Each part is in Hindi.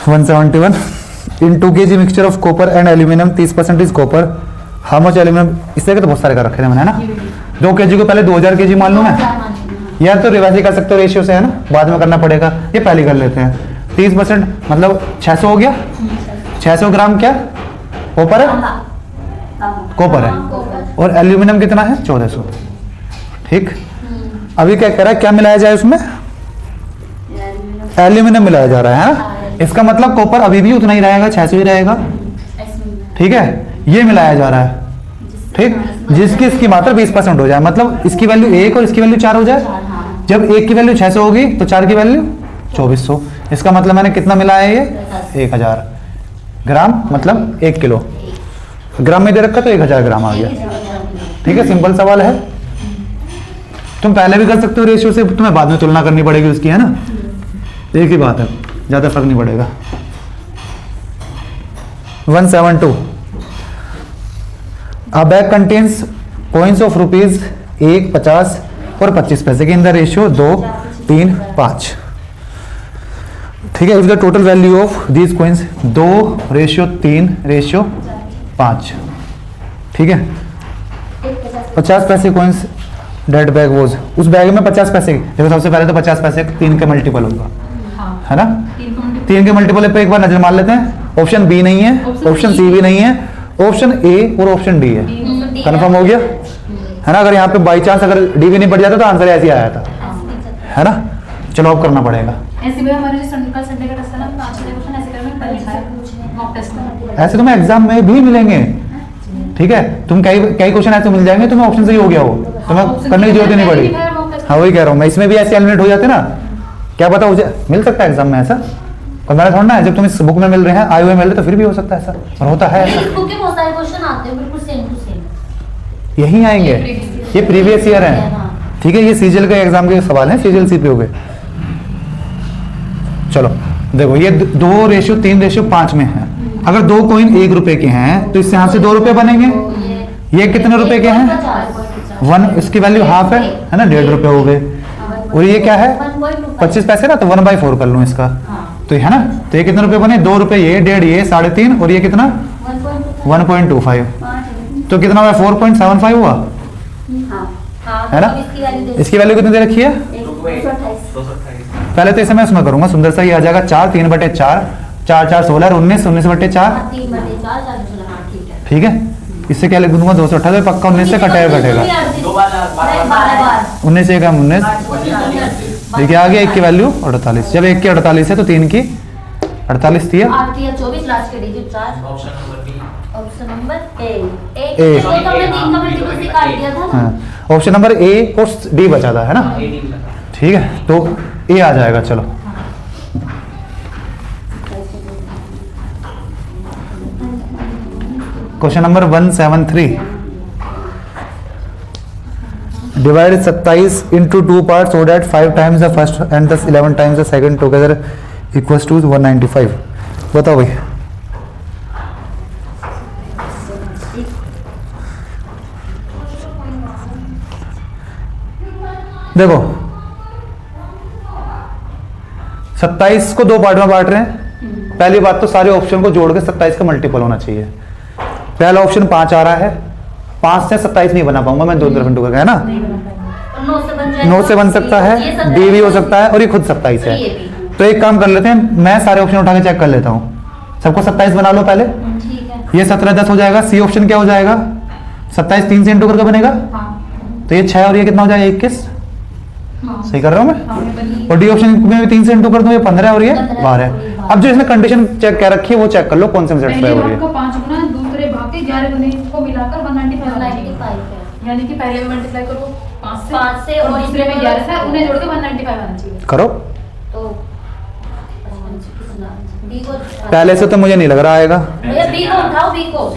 171 in 2 kg mixture of copper and aluminium 30% is copper, how much aluminium. इस तरह के तो बहुत सारे कर रखे थे मैंने, है ना। 2 kg को पहले 2000 kg मान लूँ मैं, यार तो रिवाइज कर सकते हो रेशियो से, है ना, बाद में करना पड़ेगा, ये पहले कर लेते हैं। 30% मतलब 600 हो गया। 600 ग्राम क्या कॉपर है, कॉपर है, और एल्यूमिनियम कितना है 1400। ठीक, अभी क्या कह रहा है, क्या मिलाया जाए उसमें, एल्यूमिनियम मिलाया जा रहा है ना। इसका मतलब कॉपर अभी भी उतना ही रहेगा, 600 ही रहेगा। ठीक है, ये मिलाया जा रहा है, ठीक, जिसकी इसकी मात्रा 20% हो जाए, मतलब इसकी वैल्यू 1 और इसकी वैल्यू 4 हो जाए। जब 1 की वैल्यू 600 होगी तो 4 की वैल्यू 2400। इसका मतलब मैंने कितना मिलाया है, ये 1000 ग्राम, मतलब 1 किलो। ग्राम में दे रखा तो 1000 ग्राम आ गया। ठीक है, सिंपल सवाल है। तुम पहले भी कर सकते हो रेशियो से, तुम्हें बाद में तुलना करनी पड़ेगी उसकी, है ना, एक ही बात है, ज्यादा फर्क नहीं पड़ेगा। 172 A bag contains coins of rupees 1, 50 और 25 पैसे के इन द रेशियो 2, 3, 5। ठीक है, if the total value of these coins 2, 3, 5। ठीक है, 50 पैसे coins डेड बैग वॉज, उस बैग में 50 पैसे, देखो सबसे पहले तो 50 पैसे 3 का मल्टीपल होगा, है ना। 3 के मल्टीपल पे एक बार नजर मार लेते हैं। ऑप्शन बी नहीं है, ऑप्शन सी भी नहीं है, ऑप्शन ए और ऑप्शन डी है। कंफर्म हो गया, है ना। अगर यहाँ पे बाई चांस अगर डी भी नहीं बढ़ जाता तो आंसर ऐसे ही आया था, है ना। चलो अब करना पड़ेगा। ऐसे तुम्हें एग्जाम में भी मिलेंगे, ठीक है। तुम कई क्वेश्चन ऐसे मिल जाएंगे तुम्हें ऑप्शन सही हो गया हो, तुम्हें करने की जरूरत ही नहीं पड़ी। हाँ वही कह रहा हूँ मैं, इसमें भी ऐसे एलिमिनेट हो जाते ना, क्या पता मुझे मिल सकता है एग्जाम में ऐसा, और मैंने थोड़ा ना है, जब तुम इस बुक में मिल रहे हैं, आए हुए मिल रहे तो फिर भी हो सकता है ऐसा, और होता है ऐसा। यही आएंगे, ये प्रीवियस ईयर है, ठीक है। ये सीजीएल के एग्जाम के सवाल हैं, सीजीएल सी पे हो गए। चलो देखो, ये 2:3:5 में है। अगर 2 कॉइन 1 रुपए के हैं तो इससे यहाँ से 2 रुपए बनेंगे। ये कितने रुपए के हैं, 1, इसकी वैल्यू हाफ है ना, 1.5 रुपए हो गए। और ये क्या है 25 पैसे ना, तो 1/4 कर लूँ इसका, तो है ना। तो ये कितने रुपए बने, 2 रुपए, ये 1.5, ये 3.5, और ये कितना 1.25, तो कितना हुआ 4.75 हुआ, है ना। इसकी वैल्यू कितनी दे रखी है, पहले तो इसे मैं उसमें करूंगा, सुंदर सा ये आ जाएगा 4, 3/4, 4, 4, 16, 19, 19/4, ठीक है। इससे क्या लिख दूंगा 228, पक्का 19 से कटेगा 19 से कम 19, देखिए आ गया 1 की वैल्यू 48। जब 1 की 48 है तो 3 की 48 थी, ऑप्शन नंबर ए और डी बचा था, है ना। ठीक है, तो ए आ जाएगा। चलो question number 173, divide 27 into 2 parts so that 5 times the first and thus 11 times the second together equals to 195। बताओ भाई, देखो 27 को 2 पार्ट में बांट रहे हैं। पहली बात तो सारे ऑप्शन को जोड़ के 27 का मल्टीपल होना चाहिए। पहला ऑप्शन 5 आ रहा है, 5 से 27 नहीं बना पाऊंगा मैं, 2 तरफ इंटू करके, है ना। 9 से बन सकता है, डी भी हो सकता है, और ये खुद 27 है। तो एक काम कर लेते हैं, मैं सारे ऑप्शन उठा के चेक कर लेता हूँ। सबको 27 बना लो पहले, ये 17, 10 हो जाएगा। सी ऑप्शन क्या हो जाएगा, 27 3 से इंटू करके बनेगा, तो ये 6 और ये कितना हो जाएगा 21, सही कर रहा हूँ मैं। और डी ऑप्शन में भी 3 से इंटू कर दूं, ये 15 और ये 12। अब जो इसने कंडीशन चेक क्या रखी है वो चेक कर लो, कौन से में सेटिस्फाई हो रही है। 5 गुना दूसरे भाग के 11 गुने को मिलाकर 195 है, यानी कि पहले में मल्टीप्लाई करो 5 से और दूसरे में 11 से, उन्हें जोड़ के 195 आना चाहिए। करो, पहले से तो मुझे नहीं लग रहा आएगा,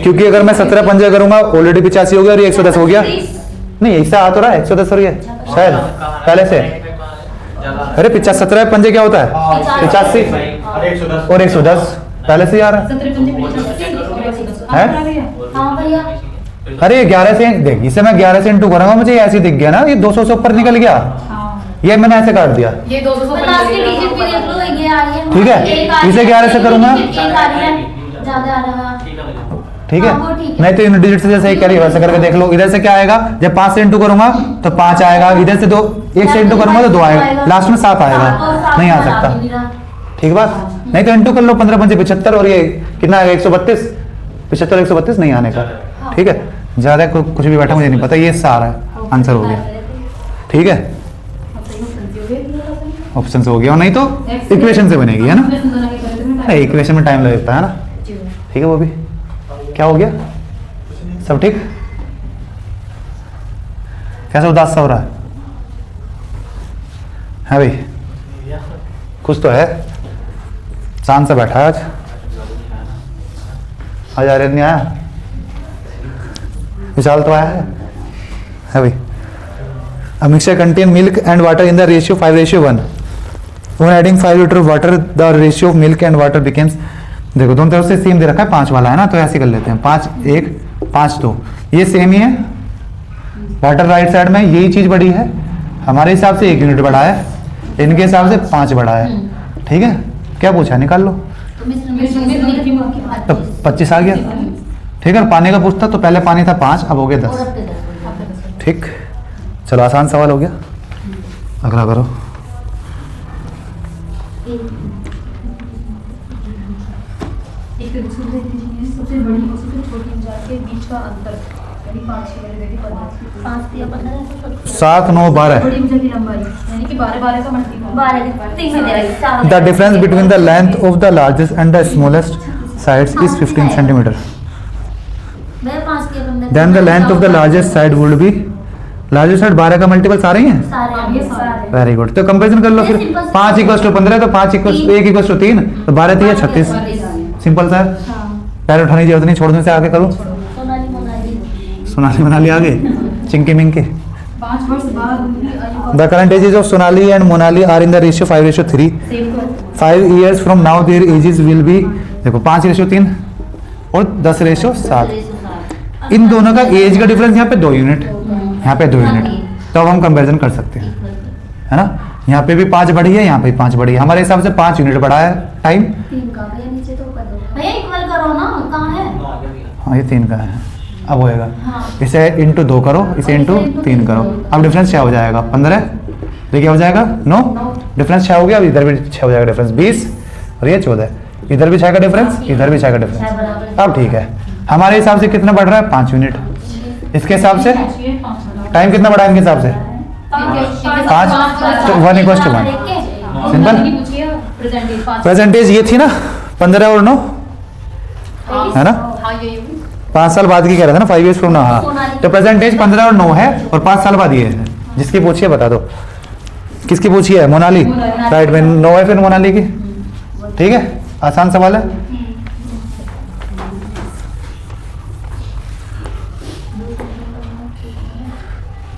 क्योंकि अगर मैं 17 पंजे करूंगा ऑलरेडी 85 हो गया और 110 हो गया। नहीं इससे आ तो रहा है 110 हो रही है शायद पहले से। अरे 17 पंजे क्या होता है 85 और 110 पहले से ही आ रहा है। अरे 11 से देख, इसे मैं 11 से इंटू करूंगा, मुझे ऐसे दिख गया ना, ये 200 से ऊपर निकल गया, ये मैंने ऐसे काट दिया, ये 200 से ऊपर लास्ट के लगेगा। डिजिट भी देख लो, ये आ रही है। ठीक है, एक आ रही इसे है, 11 से करूंगा। एक आ रही है, ज्यादा आ रहा है। ठीक है, हाँ, वो ठीक है। नहीं तो इन डिजिट से जैसे ही कह रही है वैसे करके देख लो। इधर से क्या आएगा, जब 5 से इंटू करूंगा तो 5 आएगा, इधर से 2 1 से इंटू करूंगा तो 2 आएगा, लास्ट में 7 आएगा, नहीं आ सकता। ठीक बात, नहीं तो इंटू कर लो, 15 पंजे 75 और ये कितना आएगा 132, 75 132 नहीं आने का। ठीक है, ज्यादा कुछ भी बैठा मुझे नहीं पता, ये सारा आंसर हो गया। ठीक है, ऑप्शन से हो गया, और नहीं तो इक्वेशन से बनेगी, है ना। इक्वेशन में टाइम लगता है ना। ठीक है, वो भी क्या हो गया, सब ठीक। कैसा उदास सा हो रहा है भाई, कुछ तो है, शांत से बैठा है आज आर्यन नहीं आया, विशाल तो आया है भाई। A mixture contain milk and water in the ratio 5:1. When adding 5 liter of water, the ratio of milk and water becomes, देखो दोनों तरफ से सेम दे रखा है, 5 वाला है ना, तो ऐसे कर लेते हैं, 5 1 5 2, ये सेम ही है। वाटर राइट साइड में यही चीज बड़ी है, हमारे हिसाब से 1 यूनिट बढ़ा है, इनके हिसाब से 5 बढ़ा है। ठीक है, क्या पूछा निकाल लो, तो 25 आ गया। ठीक है, पानी का पूछता तो पहले पानी था 5, अब हो गया 10। ठीक, चलो आसान सवाल हो गया, अगला करो। एक तो सबसे बड़ी और सबसे छोटी ऊंचाई के बीच का अंतर, यानी 5 की 7 9 12। बड़ी ऊंचाई की लंबाई यानी कि 12 का multiple. 12 the difference between the length of the largest and the smallest sides is 15 centimetre. Then the length of the largest side would be, largest side 12 का मल्टीपल सारे ही हैं। सारे वेरी गुड, तो कंपैरिजन कर लो फिर, 5 = 15 तो 5 = 1 = 3, तो 12 3 36, सिंपल सा है। पैर उठाने की जरूरत नहीं, छोड़ दो, से आगे करो। सोनाली मोनाली सोनाली मनाली आगे, चिंकी मिंकी। 5 वर्ष बाद उनकी आयु the current ages of Sonali and Monali are in the ratio 5:3। 5 years from now their ages will be, देखो 5:3 और 10:7। इन दोनों का एज का डिफरेंस यहाँ पे 2 यूनिट, यहाँ पे 2 यूनिट, तो अब हम कंपैरिजन कर सकते हैं, है ना। यहाँ पे भी 5 बढ़ी है, यहाँ पे 5 बढ़ी है, हमारे हिसाब से 5 यूनिट बढ़ा है टाइम। 3 का भैया नीचे तो कर दो भैया, इक्वल करो ना, कहाँ है? हाँ ये 3 का है, अब होएगा। हाँ। इसे इंटू 2 करो, इसे इंटू 3 करो, अब डिफरेंस 6 हो जाएगा, 15, ये क्या हो जाएगा 9, डिफरेंस 6 हो गया, अब इधर भी 6 हो जाएगा डिफरेंस 20, और ये 14, इधर भी 6 का डिफरेंस, इधर भी 6 का डिफरेंस। अब ठीक है, हमारे हिसाब से कितना बढ़ रहा है 5 यूनिट, इसके हिसाब से टाइम कितना बढ़ा है इनके हिसाब से 5, तो 1 = 1। सिंपल, परसेंटेज ये थी ना 15 और 9, है ना। 5 साल बाद की कह रहा था ना, 5 years फ्रॉम नाउ। हाँ, तो परसेंटेज 15 और 9 है, और 5 साल बाद ये है। जिसकी पूछिए बता दो, किसकी पूछी है, मोनाली, राइट में 9 है फिर मोनाली की। ठीक है, आसान सवाल है।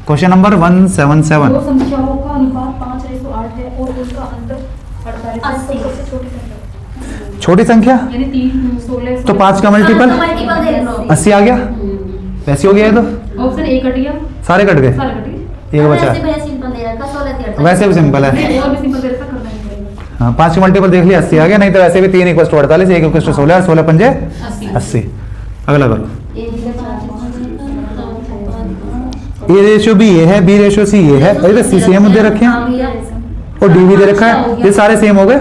Question number 177। दो संख्याओं का अनुपात 5:8 है और उनका अंतर 48 है, तो सबसे छोटी संख्या छोटी संख्या यानी 3 16 तो 5 का मल्टीपल मल्टीपल देख लो। 80 आ गया, वैसे हो गया है तो ऑप्शन ए कट गया, सारे कट गए, सारे कट गए। एक बचा। वैसे भैया सिंपल दे रखा, 16 13। वैसे भी सिंपल है, नहीं, और भी सिंपल तरीका करना ही पड़ेगा। हाँ 5 का मल्टीपल देख लिया 80 आ गया, नहीं तो वैसे भी 3 = 48, 1 = 16 और 16 पंजे 80। अगला करो, ए रेशियो बी ये है, बी रेशियो सी ये है, अरे तो सी सेम दे रखे हैं और डी भी दे रखा है, ये सारे सेम हो गए,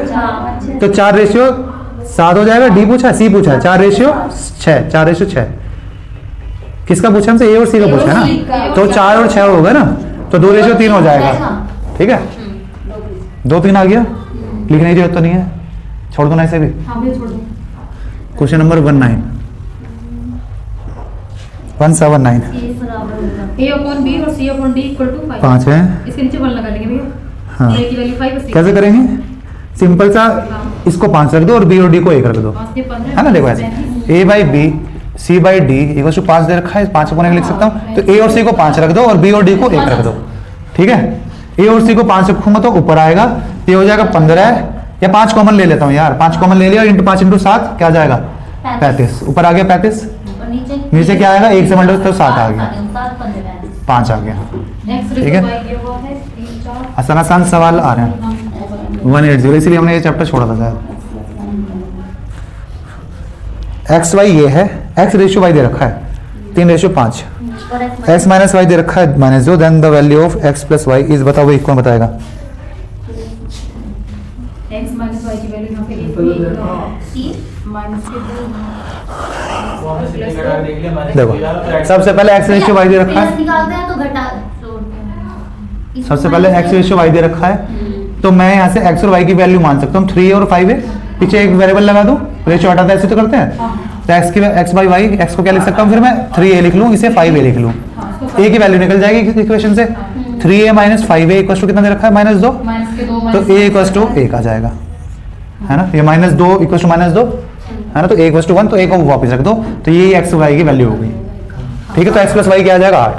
तो 4:7 हो जाएगा। डी पूछा, सी पूछा, 4:6, 4:6 किसका पूछा हमसे, ए और सी का पूछा है ना, तो 4 और 6 होगा ना, तो 2:3 हो जाएगा। ठीक है, 2 3 आ गया, लिखने की जरूरत तो नहीं है, छोड़ दो ना इसे भी। हाँ भैया छोड़ दो। क्वेश्चन नंबर 179 A/B और C/D = 5। 5 है, इसके नीचे 1 लगा लेंगे भैया। हाँ। A की वैल्यू 5 और C कैसे करेंगे, सिंपल सा, इसको 5 रख दो और बी और डी को 1 रख दो, 5 से 15 है ना। देखो ऐसे A/B C/D = 5 दे रखा है, 5 को लिख सकता हूँ, तो ए और सी को 5 रख दो और बी और डी को 1 रख दो। ठीक है, ए और सी को 5 रखूंगा तो ऊपर आएगा, ये हो जाएगा 15, या 5 कॉमन ले लेता हूँ यार, 5 कॉमन ले लिया, इंटू 5 × 7 क्या जाएगा 35, ऊपर आ गया 35, नीचे क्या आएगा 1 से मल्टीप्लाई तो 7 आ गया, 5 आ गया। नेक्स्ट ठीक है। रिजल्ट ये हुआ है 3 4 आसान आसान सवाल आ रहे हैं। 180, इसलिए हमने ये चैप्टर छोड़ा था शायद। एक्स वाई ये है, एक्स रेशियो वाई दे रखा है 3:5, और एक्स माइनस वाई दे रखा है -2, then the value of x plus y is, बताओ भाई कौन बताएगा? x माइनस y की वैल्यू यहाँ पे 1 माइनस के 2 देखो सबसे पहले एक्स रेशियो वाई दे रखा प्लस है, निकालते हैं तो घटा इसको सबसे पहले एक्स रेशियो वाई दे रखा है, तो मैं यहाँ से एक्स और वाई की वैल्यू मान सकता हूँ। 3 और 5 है, पीछे एक वेरिएबल लगा दूँ, रेशियो हटाता है, ऐसे तो करते हैं। तो एक्स की एक्स बाई वाई, एक्स को क्या लिख सकता हूँ फिर मैं 3a लिख लूँ, इसे 5a लिख लूँ, a की वैल्यू निकल जाएगी इक्वेशन से। 3a minus 5a equal to कितना दे रखा है? -2, माइनस के 2 तो a इक्वल टू 1 आ जाएगा, है ना। ये -2 इक्वल टू -2 है ना, तो a इक्वल टू 1, तो a को वापस रख दो, तो ये एक्स वाई की वैल्यू हो गई। ठीक है, तो एक्स प्लस वाई क्या आ जाएगा? 8।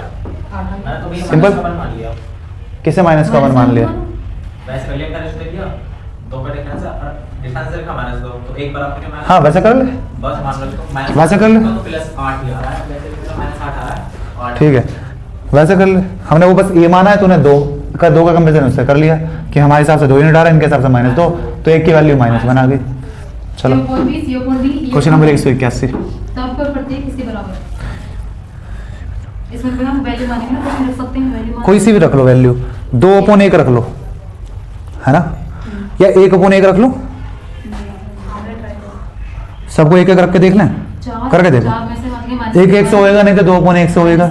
सिंपल। किसे माइनस का 1 मान लिया? हाँ वैसे कर ले, वैसे कर ले, ठीक है वैसे कर ले। हमने वो बस ये माना है, तूने 2 का कंपेरिजन उससे कर लिया कि हमारे हिसाब से 2 यूनिट आ रहा है, इनके हिसाब से -2, तो 1 की वैल्यू माइनस बना गई। चलो क्वेश्चन नंबर 181। तब पर प्रत्येक किसके बराबर? इसमें फिर हम वैल्यू मानेंगे ना, तो हम रख सकते हैं वैल्यू कोई सी भी रख लो वैल्यू, 2/1 रख लो, है ना, या 1/1 रख लो, सबको एक एक रख के देख लें, करके देखो। 1 1 से होएगा, नहीं तो 2/1 से होएगा।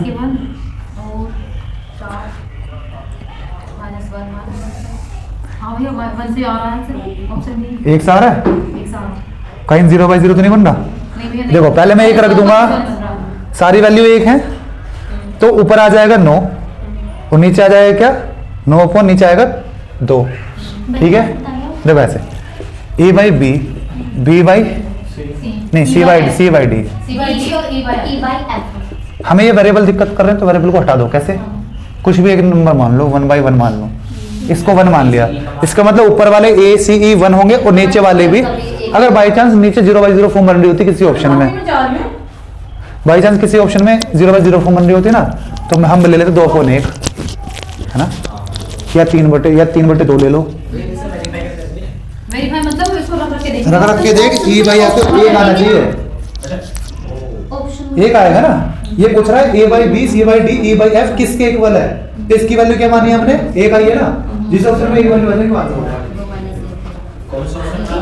एक सा आ रहा है, कहीं 0/0 तो नहीं बन रहा। देखो पहले मैं 1 रख दूंगा, सारी वैल्यू 1 है, तो ऊपर आ जाएगा 9 और नीचे आ जाएगा क्या? 9 नीचे आएगा 2। ठीक है, देखो ऐसे a/b, b/, नहीं c/d। हमें ये वेरिएबल दिक्कत कर रहे हैं, तो वेरिएबल को हटा दो। कैसे? कुछ भी एक नंबर मान लो, 1/1 मान लो, इसको 1 मान लिया, इसका मतलब ऊपर वाले a c e 1 होंगे और नीचे वाले भी। अगर बाई चांस नीचे 0/0 फॉर्म बन रही होती किसी ऑप्शन में, बाई चांस किसी ऑप्शन में 0/0 फॉर्म बन रही होती ना, तो हम ले लेते 2/1, है ना, या 3/2 ले लो। वेरीफाई मतलब इसको रख के देख, रख के देख, e बाई तो 1 आना चाहिए, ऑप्शन 1 आएगा ना। ये पूछ रहा है a/b, c/d, e/f किसके इक्वल है, तो इसकी वैल्यू क्या मानी हमने? 1 आई है ना, जिस ऑप्शन में 1 वैल्यू आ जाएगी बात होगा।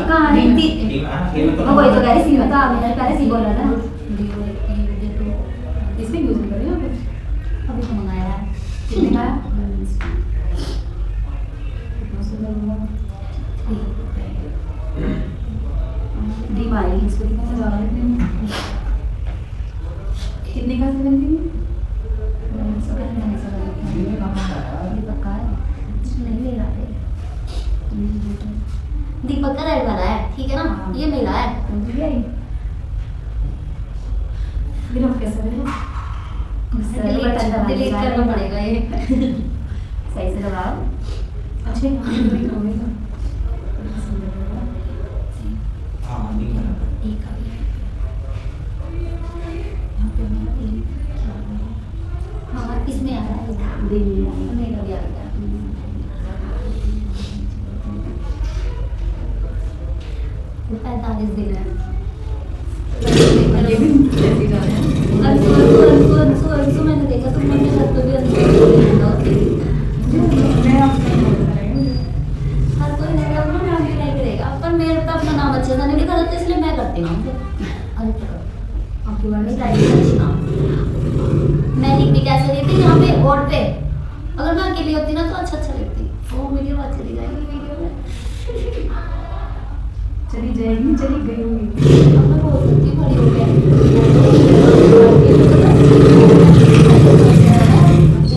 कहानी थी मैं वही तो कह रही थी, बता मैंने पहले सी बोला था। इसमें यूज कर रही हो अभी तो मंगाया है, कितने का है? डी मारी इसको कितने का है? दीपक का रेड वाला है, ठीक है ना, ये मेरा है। फिर हम कैसे करें? डिलीट करना पड़ेगा ये। सही से लगाओ। अच्छा डिलीट हो गया। हाँ इसमें आ रहा है, मेरा भी आ गया। 45 दिन है। ये भी जल्दी जा रहे हैं। अंशु मैंने देखा तुमने अपने घर पे भी अंशु हर कोई नहीं करता, मैं भी नहीं करेगा, पर मेरे पे अपना नाम अच्छे से नहीं लिखा रहता, इसलिए मैं करती हूँ। आपकी बात नहीं, मैं लिखती कैसे लिखती यहाँ पे बोर्ड पे, अगर मैं अकेली होती ना तो अच्छा लिखती। वो वीडियो बात चली जाएगी वीडियो में, चली जाएगी, चली गई होगी। अब मैं बोल सकती हूँ बड़ी हो गई।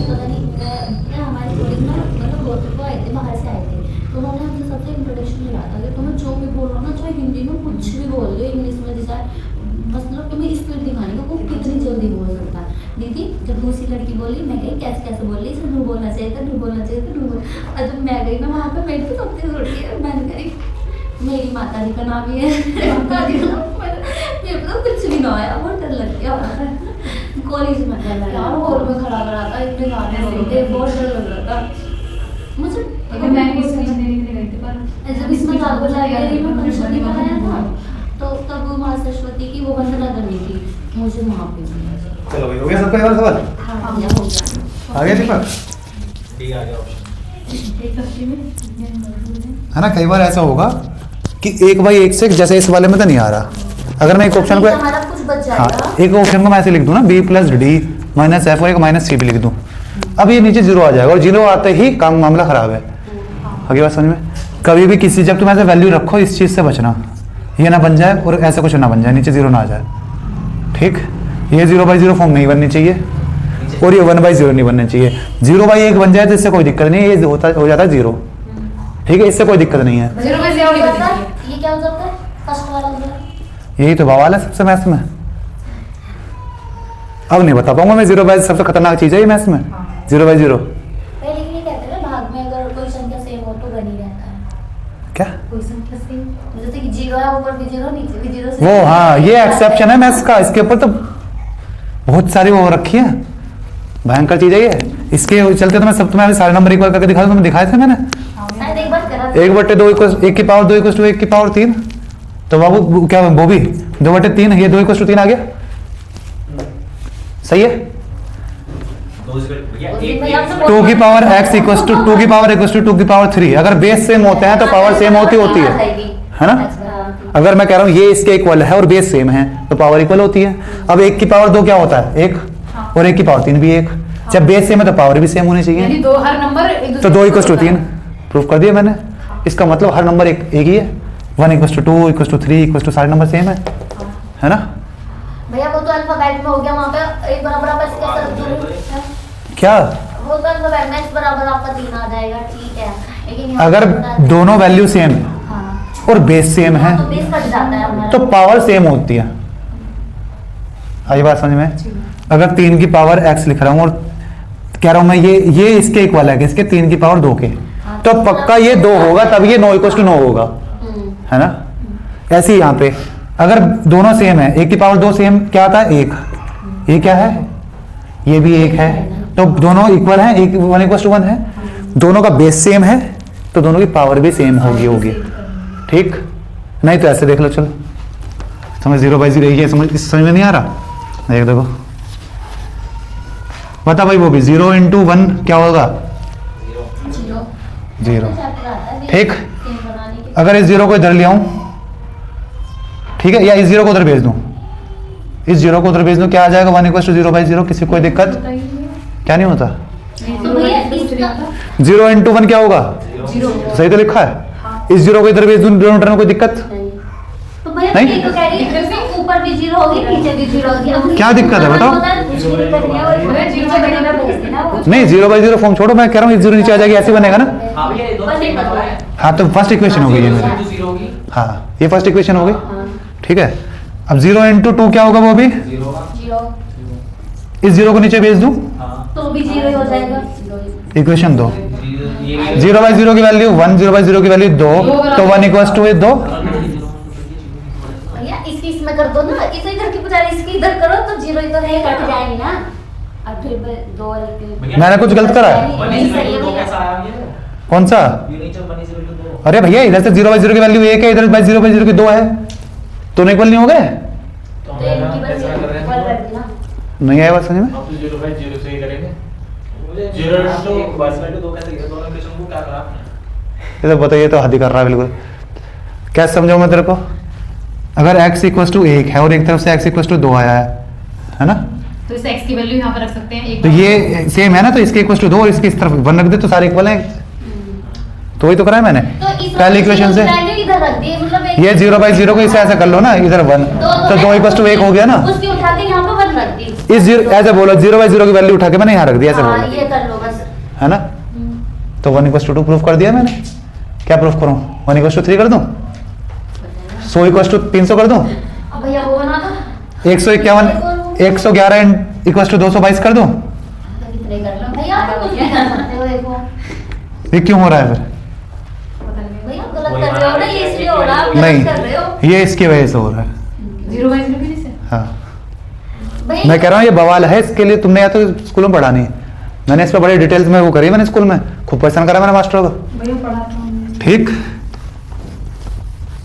पता नहीं क्या हमारी कॉलेज में मतलब बहुत लोग आए थे, बाहर से आए थे, तो उन्होंने हमसे सबसे इंट्रोडक्शन लिया था कि तुम्हें जो भी बोलो ना, चाहे हिंदी में कुछ भी बोल दो, इंग्लिश में जैसा मतलब तुम्हें स्पीड दिखाने को वो कितनी जल्दी बोल सकता है। दीदी जब दूसरी लड़की बोली, मैं कही कैसे बोल रही, इसे ढू बोलना चाहिए था, ढू बोलना चाहिए था, ढू बोल। और जब मैं गई ना वहाँ पे, मेरी तो सबसे छोटी है, मैंने कही मेरी माता जी का नाम ही है, माता जी का नाम, मेरे को कुछ भी ना आया, बहुत डर लग गया। कॉलेज में यार हॉल में खड़ा था, इतने गाने हो रहे थे, बहुत डर लग रहा था मुझे। लेकिन मैं भी इसमें इंजीनियरिंग के लिए गई थी पर जब इसमें आपको लाइब्रेरी में पंचमी कराया था तो तब माँ सरस्वती की वो वंदना करनी थी मुझे वहाँ पे भी। चलो भाई, हो गया सबका एक बार सवाल? हाँ हो गया। आ गया दीपक? डी आ गया ऑप्शन। एक हफ्ते में इंजीनियरिंग मौजूद है। है ना, कई बार ऐसा होगा कि 1/x जैसे इस वाले में तो नहीं आ रहा। अगर मैं एक ऑप्शन को हमारा कुछ बच हाँ जाएगा। एक ऑप्शन को मैं ऐसे लिख दूं ना b plus D minus F और एक माइनस सी भी लिख दूं, अब ये नीचे जीरो आ जाएगा और जीरो आते ही काम मामला खराब है। आगे बात समझ में? कभी भी किसी जब तुम ऐसे वैल्यू रखो इस चीज से बचना, ये ना बन जाए और ऐसा कुछ ना बन जाए, नीचे जीरो ना आ जाए। ठीक, ये 0/0 फॉर्म नहीं बननी चाहिए और ये 1/0 नहीं बनना चाहिए। 0/1 बन जाए तो इससे कोई दिक्कत नहीं है, ये हो जाता है जीरो। ठीक है, इससे कोई दिक्कत नहीं है। 0/0 नहीं बननी चाहिए। ये क्या हो जाता है फर्स्ट वाला जो यही तो बवाल है सबसे मैथ्स में। अब नहीं बता पाऊंगा मैं, 0/0 सबसे खतरनाक चीज है ये मैथ्स में, 0/0। पहले ये कहते हैं ना भाग में अगर कोई संख्या सेम हो तो बनी रहता है। क्या कोई संख्या से जैसे कि जीरो है ऊपर भी जीरो नीचे भी जीरो वो, हाँ ये एक्सेप्शन है मैथ्स का, इसके ऊपर तो बहुत सारी वो रखी है, भयंकर चीज है ये। इसके चलते तो मैं सब तुम्हें सारे नंबर एक बार करके दिखा दूं, तुम्हें दिखाए थे मैंने। शायद एक बार करा 1/2 1 की पावर 2 = 1 की पावर 3, तो बाबू क्या वो भी 2/3, ये 2 = 3 आ गया। सही है। 2 की पावर x = 2 की पावर = 2 की पावर 3। अगर बेस सेम होते हैं तो पावर सेम होती है ना। अगर मैं कह रहा हूँ ये इसके इक्वल है और बेस सेम है तो पावर इक्वल होती है। अब 1 की पावर 2 क्या होता है 1, और 1 की पावर 3 भी 1। जब बेस सेम है तो पावर भी सेम होनी चाहिए, यानी दो हर नंबर एक तो 2 = 3 प्रूफ कर दिया मैंने। इसका मतलब हर नंबर एक ही है, 1 = 2 = 3 सारे नंबर सेम है ना। भैया वो तो अल्फाबेट में हो गया, वहाँ पे एक बराबर आप ऐसे कैसे रखोगे? क्या वो तो अल्फाबेट में x बराबर आपका 3 आ जाएगा, ठीक है। लेकिन यहाँ अगर पे बता दें- दोनों वैल्यू सेम है हाँ और बेस सेम है तो बेस कट जाता है हमारा। तो पावर सेम होती है। आई बात समझ में? अगर 3 की पावर x लिख रहा हूँ और कह रहा हूँ मैं ये इसके इक्वल है, इसके 3 की पावर 2 के, तो पक्का ये 2 होगा, तब ये 9 = 9 होगा, है ना। ऐसे ही यहाँ पे अगर दोनों सेम है, 1 की पावर 2 सेम क्या आता है 1, ये क्या है ये भी 1 है, तो दोनों इक्वल है, 1 = 1 है, दोनों का बेस सेम है तो दोनों की पावर भी सेम होगी। ठीक, नहीं तो ऐसे देख लो, चलो समझ 0/0 ये समझ में नहीं आ रहा। देख देखो बता भाई, वो भी 0 × 1 क्या होगा 0। ठीक, अगर इस 0 को इधर ले आऊं, ठीक है, या इस 0 को उधर भेज दूं, इस 0 को उधर भेज दूं, क्या आ जाएगा 1 = 0/0। किसी कोई दिक्कत क्या नहीं होता। तो भैया इसका 0 × 1 क्या होगा, सही तो लिखा है। इस 0 को इधर भेज दूं, दोनों टर्म कोई दिक्कत तो भैया नहीं? ये तो कह रही है ऊपर भी 0 होगी नीचे भी 0 होगी। अब क्या दिक्कत है बताओ? भैया 0 से बनेगा नहीं 0/0 फॉर्म छोड़ो, मैं कह रहा हूँ 0 नीचे आ जाएगी, ऐसे बनेगा ना। हाँ भैया ये दोनों सेम बनता है। हाँ तो फर्स्ट इक्वेशन हो गई ये मेरी। 0 होगी। हाँ ये फर्स्ट इक्वेशन हो गई। ठीक है, अब 0 × 2 क्या होगा, वो भी 0 इस 0 को नीचे भेज दूं, हाँ तो भी 0 ही हो जाएगा। इक्वेशन 2, ये 0/0 की वैल्यू 1, 0/0 की वैल्यू 2, तो 1 = 2। भैया इसकी इसमें कर दो ना, इसे इधर की बजाय इसकी इधर करो तो 0 ही तो नहीं कट जाएगी ना। अब फिर 2 मैंने कुछ गलत करा है? नहीं सही है भैया। कैसा आया ये? कौन सा? ये नहीं चल बनी से बिल्कुल 2। अरे भैया इधर से 0/0 की वैल्यू 1 है, इधर 0/0 की 2 है, तो इक्वल नहीं हो गए? तो तो इनकी बस कैसा कर रहे इक्वल हैं? कर देना। नहीं आया बात समझ में? आप तो 0/0 से ही करेंगे। मुझे 0 × एक बस में 2 कैसे किया, दोनों इक्वेशन को क्या करा आपने? ये तो बताइए, तो हद ही कर रहा है बिल्कुल। क्या समझाऊं मैं तेरे को? अगर x = 1 है और एक तरफ से x = 2 आया है ना, तो इस x की वैल्यू यहाँ पर रख सकते हैं। एक तो ये सेम है ना, तो इसके = 2 और इसकी इस तरफ 1 रख दे तो सारे इक्वल हैं। तो वही तो करा है मैंने तो इस पहले इक्वेशन से। वैल्यू इधर रख दी, मतलब एक- ये 0/0 को इसे ऐसा कर लो ना, इधर 1, तो 2 = 1 हो गया ना। उसकी उठा के यहाँ पे 1 रख दी। इस 0 ऐसे बोलो, 0/0 की वैल्यू उठा के मैंने यहाँ रख दिया, ऐसे हाँ बोलो, ये कर लो बस। है ना। तो 1 = 2 प्रूफ कर दिया मैंने। क्या प्रूफ करूं, 1 = 3 कर दूं, 100 = 300 कर दूं, अब भैया वो बना दो। 151 111 = 222 कर दूं। कितने कर लो भैया, आप तो कुछ नहीं कर सकते हो। देखो ये क्यों हो रहा है फिर? भैया गलत कर रहे हो ना, ये इसलिए हो रहा है, आप गलत कर रहे हो। नहीं, ये इसकी वजह से हो रहा है। 0/0 की वजह से। हाँ भैया मैं कह रहा हूँ ये बवाल है, इसके लिए तुमने या तो स्कूल में पढ़ा नहीं, मैंने इस पर बड़ी डिटेल्स में वो करी, मैंने स्कूल में खूब परेशान करा मैंने मास्टर को। भैया ठीक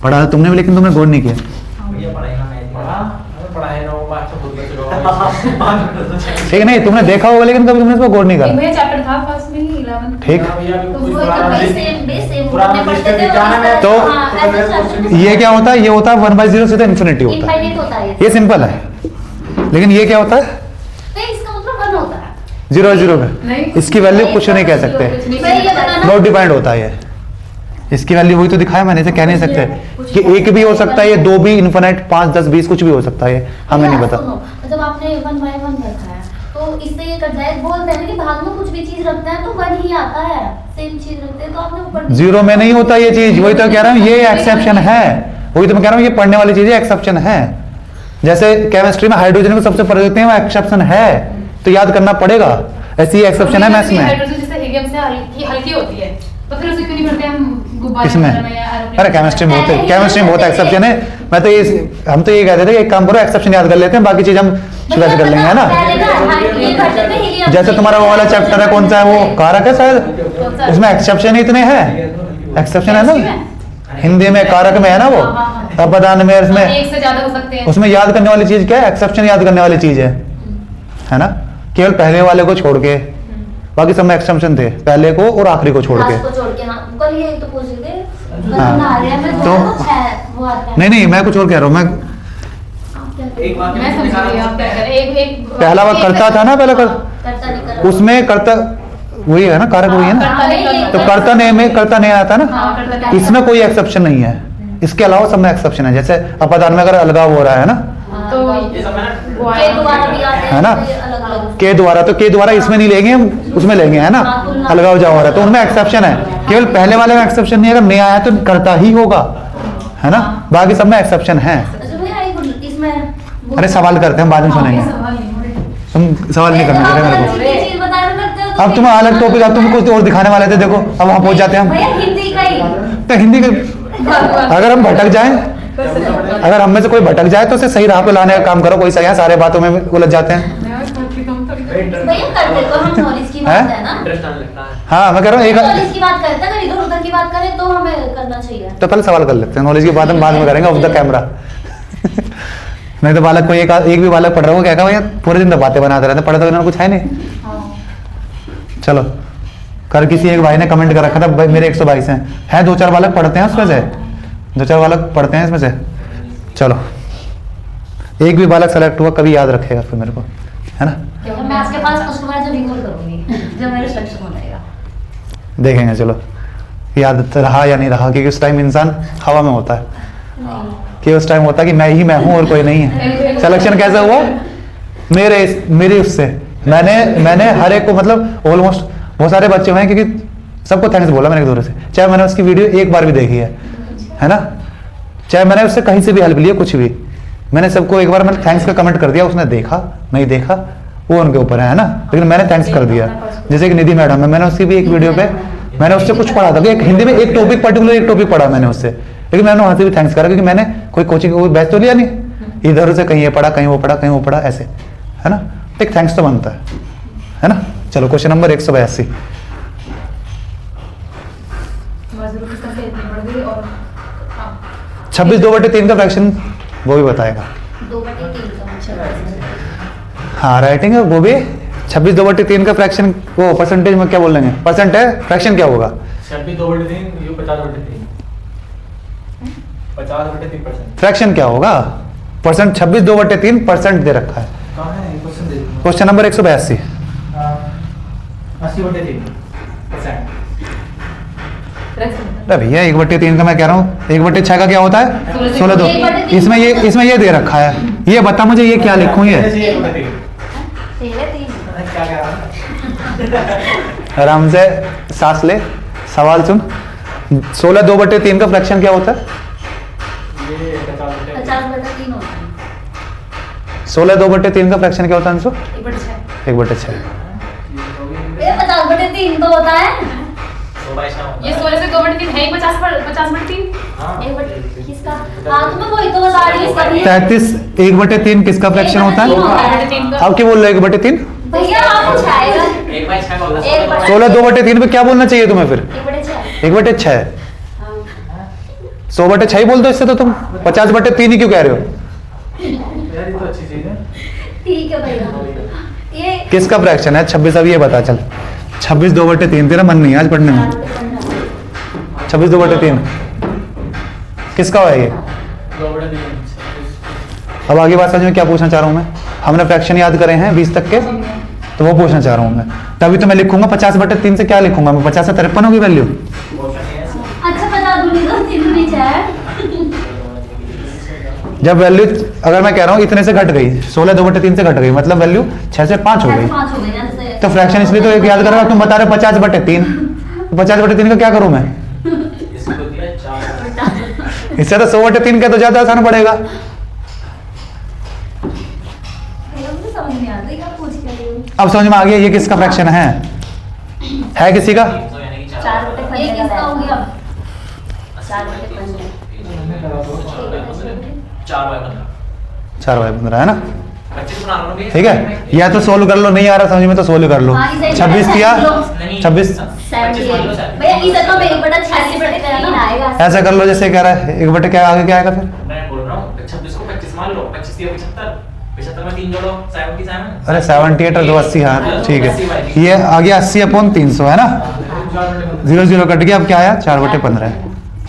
पढ़ा तुमने भी, लेकिन तुमने गौर नहीं किया। भैया पढ़ाई ना नहीं पढ़ा, पढ़ाई ना वो बात तो बोल ठीक है, नहीं तुमने देखा होगा लेकिन कभी तुमने इसको गौर नहीं एक करा। भैया चैप्टर था फर्स्ट में ही 11th। ठीक तो वो तो भाई सेम पुराना पढ़ते थे। लिस्ट जाना है। तो हाँ, ऐसा चैप्टर ये क्या होता है, ये होता है 1/0 से तो इन्फिनिटी होता है, इनफाइनाइट होता है ये सिंपल है। लेकिन ये क्या होता है तो इसका मतलब 1 होता है। 0 नहीं। इसकी वैल्यू कुछ नहीं कह सकते, मैं ये बताना नॉट डिपेंड होता है ये। इसकी वैल्यू वही तो दिखाया मैंने, इसे कह नहीं सकते कि एक भी हो सकता है, ये 2 भी, इन्फिनिट 5 10 20 कुछ भी हो सकता है, हमें नहीं पता। सुनो, जब आपने 1 by 1 रखा है तो इससे ये कट जाए, बोलते हैं ना कि भाग में कुछ भी चीज रखते हैं तो 1 ही आता है, सेम चीज रखते हैं तो आपने ऊपर 0 में नहीं होता ये चीज, वही तो कह रहा हूँ, ये एक्सेप्शन है, वही तो मैं कह रहा हूँ, ये पढ़ने वाली चीज है, एक्सेप्शन है। जैसे केमिस्ट्री में हाइड्रोजन को सबसे पढ़ देते हैं, वो एक्सेप्शन है, तो याद करना पड़ेगा। ऐसी ही एक्सेप्शन है मैथ्स में। हाइड्रोजन जैसे हीलियम से हल्की होती है, तो फिर उसे क्यों नहीं भरते हम गुब्बारे किसमें? वगैरह में या एरोप्लेन अरे केमिस्ट्री में होते, केमिस्ट्री में बहुत एक्सेप्शन है। मैं तो ये हम तो ये कहते थे कि एक काम करो, एक्सेप्शन याद कर लेते हैं, बाकी चीज हम वैसे कर लेंगे, है ना। जैसे तुम्हारा वो वाला चैप्टर है, कौन सा है वो, कारक है शायद, उसमें एक्सेप्शन ही इतने हैं, एक्सेप्शन है ना हिंदी में, कारक में है ना वो, अपदान में, इसमें एक से ज्यादा हो सकते हैं। उसमें याद करने वाली चीज क्या है, एक्सेप्शन याद करने वाली चीज है ना। केवल पहले वाले को छोड़ के, बाकी सब में एक्सेप्शन थे, पहले को और आखिरी को छोड़ के। कल ये तो पूछ रहे थे हाँ। बना रहे हैं, मैं तो- कुछ है वो आता है। नहीं नहीं, मैं कुछ और कह रहा हूँ, मैं आप क्या करें? एक वाक्य मैं समझ गई आप क्या कर रहे हैं। एक पहला वक्त करता था ना, पहला कर, करता नहीं कर उसमें करता वही है ना, कारक वही है ना, करता नहीं तो करता नहीं में करता नहीं आता ना, हाँ, करता नहीं। इसमें कोई एक्सेप्शन नहीं है, इसके अलावा सब में एक्सेप्शन है। जैसे अपदान में अगर अलगाव हो रहा है ना, तो ये सब है ना, वो के दोबारा भी आते हैं है ना? तो ये अलग-अलग। के द्वारा, तो के द्वारा इसमें नहीं लेंगे हम, उसमें लेंगे, है ना, अलगाव जा हो रहा है तो उनमें एक्सेप्शन है। केवल पहले वाले में एक्सेप्शन नहीं है, अगर नहीं आया तो करता ही होगा, है ना, बाकी सब में एक्सेप्शन है। अच्छा भैया एक इसमें अरे सवाल करते हैं, बाद में हाँ, ये सुनेंगे, सवाल नहीं हो रहे। तुम सवाल नहीं करना आप मेरे को। अच्छी चीज बता रहे लगते हो तो अब तुम अलग टॉपिक, अब तुम कुछ और दिखाने वाले थे, देखो अब वहां पहुंच जाते हैं हम। भैया हिंदी का ही तो हिंदी के अगर हम भटक जाएं, अगर हम में से कोई भटक जाए तो उसे सही राह पे लाने का काम करो, कोई सही है, सारे बातों में उलझ जाते हैं। भैया करते तो हम नॉलेज की बात हैं? है ना, इंटरेस्ट आने लगता है। हाँ मैं कह रहा हूँ, नॉलेज एक की बात करते हैं, अगर इधर उधर की बात करें तो हमें करना चाहिए। तो पहले सवाल कर लेते हैं, नॉलेज की बात हम बाद में करेंगे ऑफ द कैमरा। नहीं तो बालक को एक भी बालक पढ़ रहा हूँ, क्या कहा भैया पूरे दिन तो बातें बनाते रहते, पढ़ा तो इन्होंने कुछ है नहीं। चलो कल किसी एक भाई ने कमेंट कर रखा था, भाई मेरे 122 हैं, 2-4 बालक पढ़ते हैं उसमें से, 2-4 बालक पढ़ते हैं इसमें से। चलो एक भी बालक सेलेक्ट हुआ कभी याद रखेगा फिर मेरे को, है ना, क्योंकि मैं आपके पास उसके बाद जो रिकॉल करूंगी जब मेरा सिलेक्शन हो जाएगा। देखेंगे चलो याद रहा या नहीं रहा, क्योंकि उस टाइम इंसान हवा में होता है, कि उस टाइम होता है कि मैं ही मैं हूँ और कोई नहीं है। सिलेक्शन कैसा हुआ मेरे उससे, मैंने हर एक को, मतलब ऑलमोस्ट बहुत सारे बच्चे हुए हैं, क्योंकि सबको थैंक्स बोला मैंने एक दूसरे से, चाहे मैंने उसकी वीडियो एक बार भी देखी है ना, चाहे मैंने उससे कहीं से भी हेल्प लिया, कुछ भी, मैंने सबको एक बार मैंने थैंक्स का कमेंट कर दिया, उसने देखा नहीं देखा वो उनके ऊपर है ना, लेकिन मैंने थैंक्स कर दिया। जैसे कि निधि मैडम है, मैंने उसकी भी एक वीडियो पे मैंने उससे कुछ पढ़ा था कि एक हिंदी में एक टॉपिक पर्टिकुलर एक टॉपिक पढ़ा मैंने उससे, लेकिन मैंने वहां से भी थैंक्स करा, क्योंकि मैंने कोई कोचिंग कोई बैच तो लिया नहीं, इधर से कहीं ये पढ़ा कहीं वो पढ़ा कहीं वो पढ़ा ऐसे, है ना, एक थैंक्स तो बनता है ना। चलो क्वेश्चन नंबर 182। मजदूर की संख्या इतनी बढ़ गई और 26 2/3 का फ्रैक्शन वो भी बताएगा। 2/3 का अच्छा। हाँ राइटिंग है वो भी, 26 2/3 का फ्रैक्शन वो परसेंटेज में क्या बोल लेंगे, परसेंट है, फ्रैक्शन क्या होगा, 26 2/3 ये 50/3 50/3%। फ्रैक्शन क्या होगा, परसेंट 26 2/3 परसेंट दे रखा है। कहाँ है ये क्वेश्चन? दे क्वेश्चन नंबर 182। 80/3%। अरे भैया 1/3 का मैं कह रहा हूँ, 1/6 का क्या होता है 16 2, 1/3 इसमें ये दे रखा है, ये बता मुझे ये क्या लिखूं, ये 1/3 क्या कह रहा है? आराम से सांस ले, सवाल सुन। 16 2/3 का फ्रैक्शन क्या होता है, ये 50/3 50/3 होता है। 16 2/3 का फ्रैक्शन क्या होता है अंशु, 1/6। ये 50/3 तो होता है। ये 16 से 2/3 है ही 50/3। हाँ। 1/3 किसका? हाँ तो मैं वही तो बता रही हूँ, इसका भी 33 1/3 किसका फ्रैक्शन होता है, 1/3 का अब क्या बोल रहे हो 1/3, भैया आप कुछ आएगा 1/6 का होता है। 1/6 16 2/3 पे क्या बोलना चाहिए तुम्हें फिर, 1/6 1/6। 100/6 ही बोल दो इससे, तो तुम 50/3 ही क्यों कह रहे हो? यार ये तो अच्छी चीज है। ठीक है भैया, ये किसका फ्रैक्शन है 26? अब ये बता चल। 26 2/3, तेरा मन नहीं है आज पढ़ने में। 26 2/3 किसका है ये? 2/3। अब आगे बात समझ में क्या पूछना चाह रहा हूँ मैं? हमने फ्रैक्शन याद करे हैं 20 तक के, तो वो पूछना चाह रहा हूँ मैं। तभी तो मैं लिखूंगा 50/3 से क्या लिखूंगा मैं? 50 से 53 होगी वैल्यू। अच्छा बता दूंगी तो 3 भी है। जब वैल्यू, अगर मैं कह रहा हूँ इतने से घट गई, 16 2/3 से घट गई, मतलब वैल्यू 6 से 5 हो गई। 5 हो गए जैसे। तो फ्रैक्शन इसलिए तो एक याद करेगा, तुम बता रहे 50/3, 50/3 का क्या करूं मैं? इसको दिया 4। इससे तो 100/3 का तो ज्यादा आसान पड़ेगा। भैया मुझे समझ नहीं आता क्या पूछ के रही हूँ। अब समझ में आ गया ये किसका फ्रैक्शन है किसी का? 4/5 ये किसका हो गया? 4/5 4/15 है ना? 25 बना लो भी। ठीक है, या तो सोल्व कर लो, नहीं आ रहा समझ में तो सोल्व कर लो। हाँ, इसे 26 किया, नहीं। 26 भैया इसे तो 1/86 आएगा। ऐसा कर लो जैसे कह रहा है 1/, क्या आगे क्या आएगा फिर? मैं बोल रहा हूँ 26 को 25 मान लो, 25 दिया 75, 75 में 3 जोड़ो 77। अरे 78 और 280, हाँ ठीक है। ये आ गया 80/300 है ना? 0 0 कट गया, अब क्या आया? 4/15।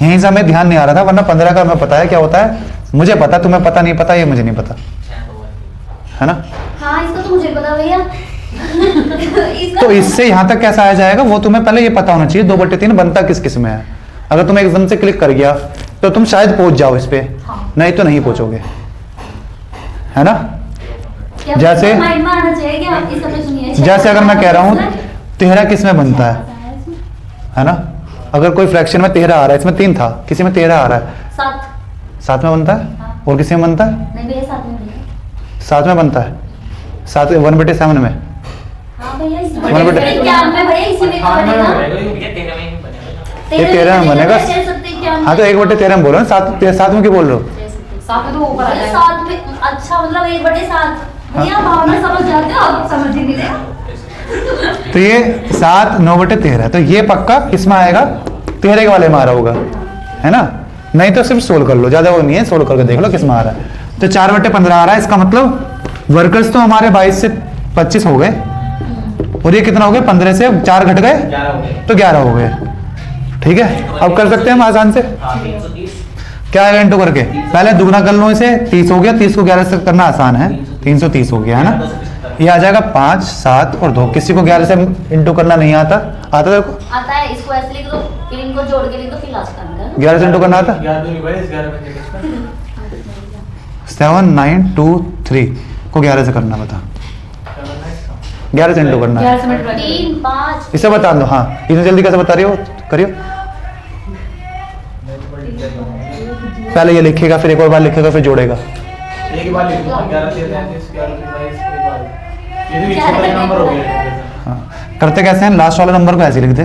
यहीं से हमें ध्यान नहीं आ रहा था, वरना 15 का हमें पता है क्या होता है। मुझे पता, तुम्हें पता नहीं पता, ये मुझे नहीं पता, है ना? हाँ इसका तो मुझे पता भैया। इसका तो इससे यहाँ तक कैसा आ जाएगा वो तुम्हें पहले ये पता होना चाहिए 2/3 बनता किस किस में है। अगर तुम एकदम से क्लिक कर गया तो तुम शायद पहुंच जाओ इस पे, नहीं तो नहीं पहुंचोगे, है ना? क्या जैसे- माइंड में आना चाहिए क्या? इसका तो सुनिए। जैसे अगर मैं कह रहा हूँ 13 किस में बनता है ना? अगर कोई फ्रैक्शन में 13 आ रहा है, इसमें 3 था, किसी में 13 आ रहा है, 7 में बनता है, और किसी में बनता है नहीं भैया 7 में भैया। 7 में बनता है, 1/7 में। हाँ भैया इस वन बटे- क्या में भैया इसी में तो बनेगा। ये 13 में बनेगा। हाँ तो 1/13 में बोलो ना, 7 में क्यों बोल रहे हो? 7 में तो ऊपर आ जाएगा। 7 में अच्छा मतलब 1/7 भैया भावना समझ जाते हो आप? समझ ही नहीं रहे। तो ये 7 9/13, तो ये पक्का किसमें आएगा? 13 के वाले में आ रहा होगा, है ना? नहीं तो सिर्फ सोल्व कर लो, ज्यादा वो नहीं है, सोल्व करके देख लो किसमें आ रहा है। तो 4/15 आ रहा है, इसका मतलब वर्कर्स तो हमारे 22 से 25 हो गए, और ये कितना हो गया? 15 से 4 घट गए 11 हो गए। तो 11 हो गए। ठीक है, अब कर सकते हैं हम आसान से। 330। क्या आएगा इंटू करके? पहले दुगना कर लो इसे, 30 हो गया, 30 को 11 से करना आसान है, 330 हो गया, है ना? ये आ जाएगा 5 7 और 2। किसी को 11 से इंटू करना नहीं आता? आता देखो, आता है, इसको ऐसे लिख दो, फिर इनको जोड़ के लिख दो, फिर लास्ट करना है। 11 से इंटू करना आता? 11 दूनी 22, 11 बचे 7 9 2 3 को 11 से करना, बता 11 से इंटू करना है। 11 से मल्टीप्लाई 3 5 इसे बता दो, हाँ इतनी जल्दी कैसे बता रही हो? करियो, पहले ये लिखेगा, फिर एक और बार लिखेगा, फिर जोड़ेगा। एक बार लिख दो 11 से 33 11 से 22 एक बार। ये भी छोटा नंबर हो गया। हाँ, करते कैसे हैं? लास्ट वाले नंबर को ऐसे लिखते,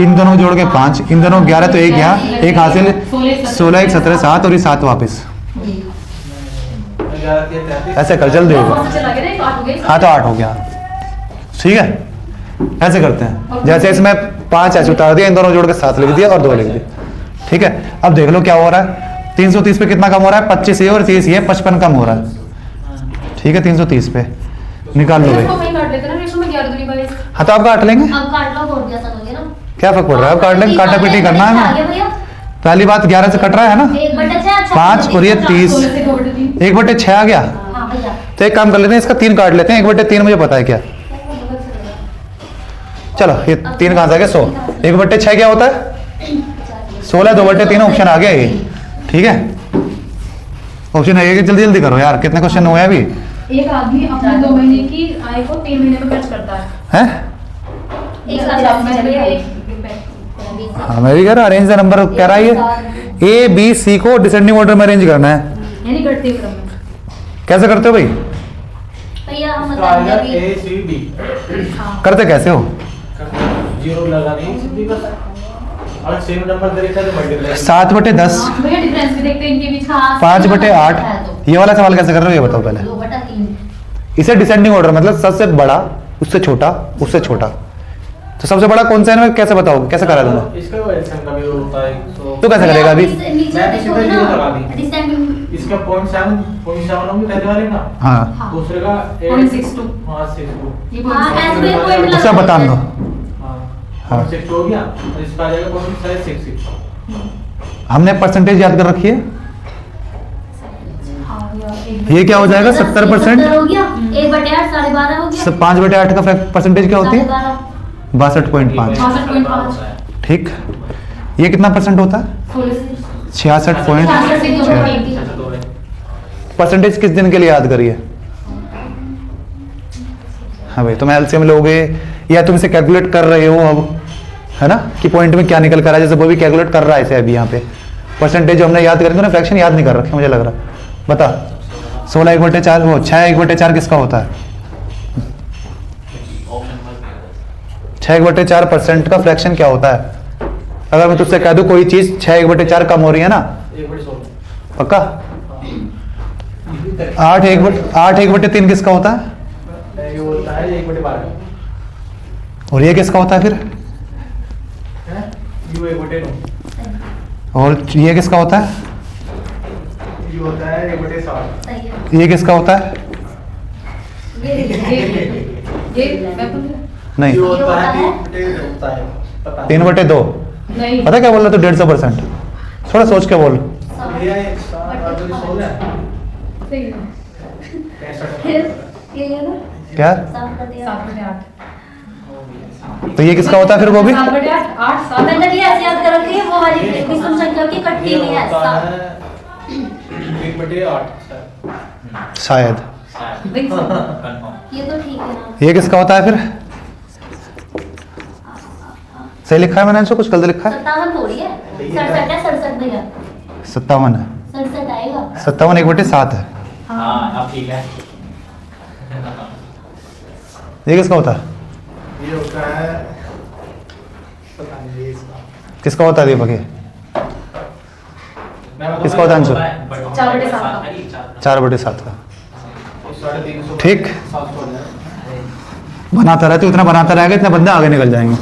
इन दोनों जोड़ के 5, इन दोनों 11, तो एक यहाँ एक हासिल, 16 1 17 7 और ये 7 वापस, 11 से 33। ऐसे कर जल्दी होगा। बहुत से चला गया ना, एक 8 हो गया। हाँ तो 8 हो गया, ठीक है। ऐसे करते हैं, जैसे इसमें 5 ऐसे उतार दिया, इन दोनों जोड़ के 7 लिख दिया और 2 लिख दिया, ठीक है। अब देख लो क्या हो रहा है, 330 पे कितना कम हो रहा है? 25 ये और 30 ये, 55 कम हो रहा है, ठीक है। 330 पे निकाल लो भाई। इसको कहीं काट लेते हैं ना, इसमें 11 दूनी 22। हाँ तो आप काट लेंगे, अब काट लो, हो गया समझ ना। क्या फर्क पड़ रहा है? अब काट लेंगे, काटा पीटी करना है आगे हमें। भैया पहली बात 11 से कट रहा है ना, 1/6 अच्छा 5 और ये 30, 16 से 2/3। 1/6 आ गया। हाँ भैया तो एक काम कर लेते हैं, इसका 3 काट लेते हैं, 1/3 मुझे पता है क्या। चलो ये 3 कहाँ से आ गया? 100। 1/6 क्या होता है? 16 2/3 ऑप्शन आ गया ये, ठीक है। ऑप्शन है कि जल्दी जल्दी करो यार, कितने क्वेश्चन हुए हैं अभी? एक आदमी अपने 2 महीने की आय को 3 महीने में खर्च करता है। हैं? एक अच्छा, साथ मैं भैया एक हाँ मैं भी कह रहा हूँ, अरेंज द नंबर कह रहा है ये। ए बी सी को डिसेंडिंग ऑर्डर में अरेंज करना है। यानी घटते क्रम में। कैसे करते हो भाई? भैया हम तो आएगा मतलब A C D। करते कैसे हो? 0 लगा दी सीधी बस। और सेम नंबर दे रखा है तो मल्टीप्लाई। 7/10, भैया डिफरेंस भी देखते हैं इनके बीच। 5/8। ये वाला सवाल कैसे कर रहे हो ये बताओ पहले। 2/3 इसे डिसेंडिंग ऑर्डर मतलब सबसे बड़ा, उससे छोटा, उससे छोटा, तो सबसे बड़ा कौन सा है मैं कैसे बताओगे, कैसे करा दूंगा? इसका एलसीएम का भी होता है तो कैसे करेगा अभी? नीचे मैं देखो सीधा जीरो ना, लगा दी। डिसेंडिंग इसका 0.7 होंगे पहले वाले ना, हाँ दूसरे का 0.62 हाँ 62 ये हाँ, point ऐसे में है। point उसका बता दो। हाँ हाँ। 0.62 हो गया और इसका आ जाएगा 0.66। हमने परसेंटेज याद कर रखी है, हाँ, या ये क्या हो जाएगा 70%? हो गया 1/8 12.5 हो गया 5/8 का परसेंटेज क्या होती है? 12.5 62.5। 62.5 ठीक, ये कितना परसेंट होता है? 66 पॉइंट। 66 परसेंटेज किस दिन के लिए याद करिए? हाँ भाई, तुम एलसीएम लोगे या तुम इसे कैलकुलेट कर रहे हो अब, है ना, कि पॉइंट में क्या निकल कर रहा है, जैसे वो भी कैलकुलेट कर रहा है इसे अभी यहाँ पे। परसेंटेज जो हमने याद करेंगे ना, फ्रैक्शन याद नहीं कर रखे मुझे लग रहा। बता 16 1/4 वो 6 1/4 किसका होता है? 6 1/4% का फ्रैक्शन क्या होता है? अगर मैं तुझसे कह दूं कोई चीज 6 1/4 कम हो रही है ना, 1/16 पक्का? 8 1/3 किसका होता है? ये होता है 1/12 और ये किसका होता है फिर? है यू 1/9 और ये किसका होता है? ये होता है 1/7 सही है ये किसका होता है? ये मैं बोल रही हूँ। नहीं, ये होता है ये 3/2 होता है, पता 3/2। नहीं पता क्या बोल रहा तू? 150%। थोड़ा सोच के बोल। ये 16 है सही है। 65 फिर ये ना क्या? 7/8 तो ये किसका होता है फिर वो भी? 7/8 8 7 मैंने भी ऐसे याद कर रखी है वो वाली विषम संख्या की कटती ये हुई है होता सात। है 1/8 शायद। देख ये तो ठीक है ना ये किसका होता है फिर? सही लिखा है मैंने आंसर, कुछ गलत लिखा है? 57 थोड़ी है 67 है 67 भैया 57 है। 67 आएगा 57 1/7 है। हाँ अब ठीक है। ये किसका होता है? ये होता है पता नहीं ये इसका किसका होता है दीपक? ये किसका होता है आंसर? 4/7 का। 4/7 का। 350 ठीक। 700 हो जाएगा। बनाता रहे तो इतना बनाता रहेगा, इतने बंदे आगे निकल जाएंगे।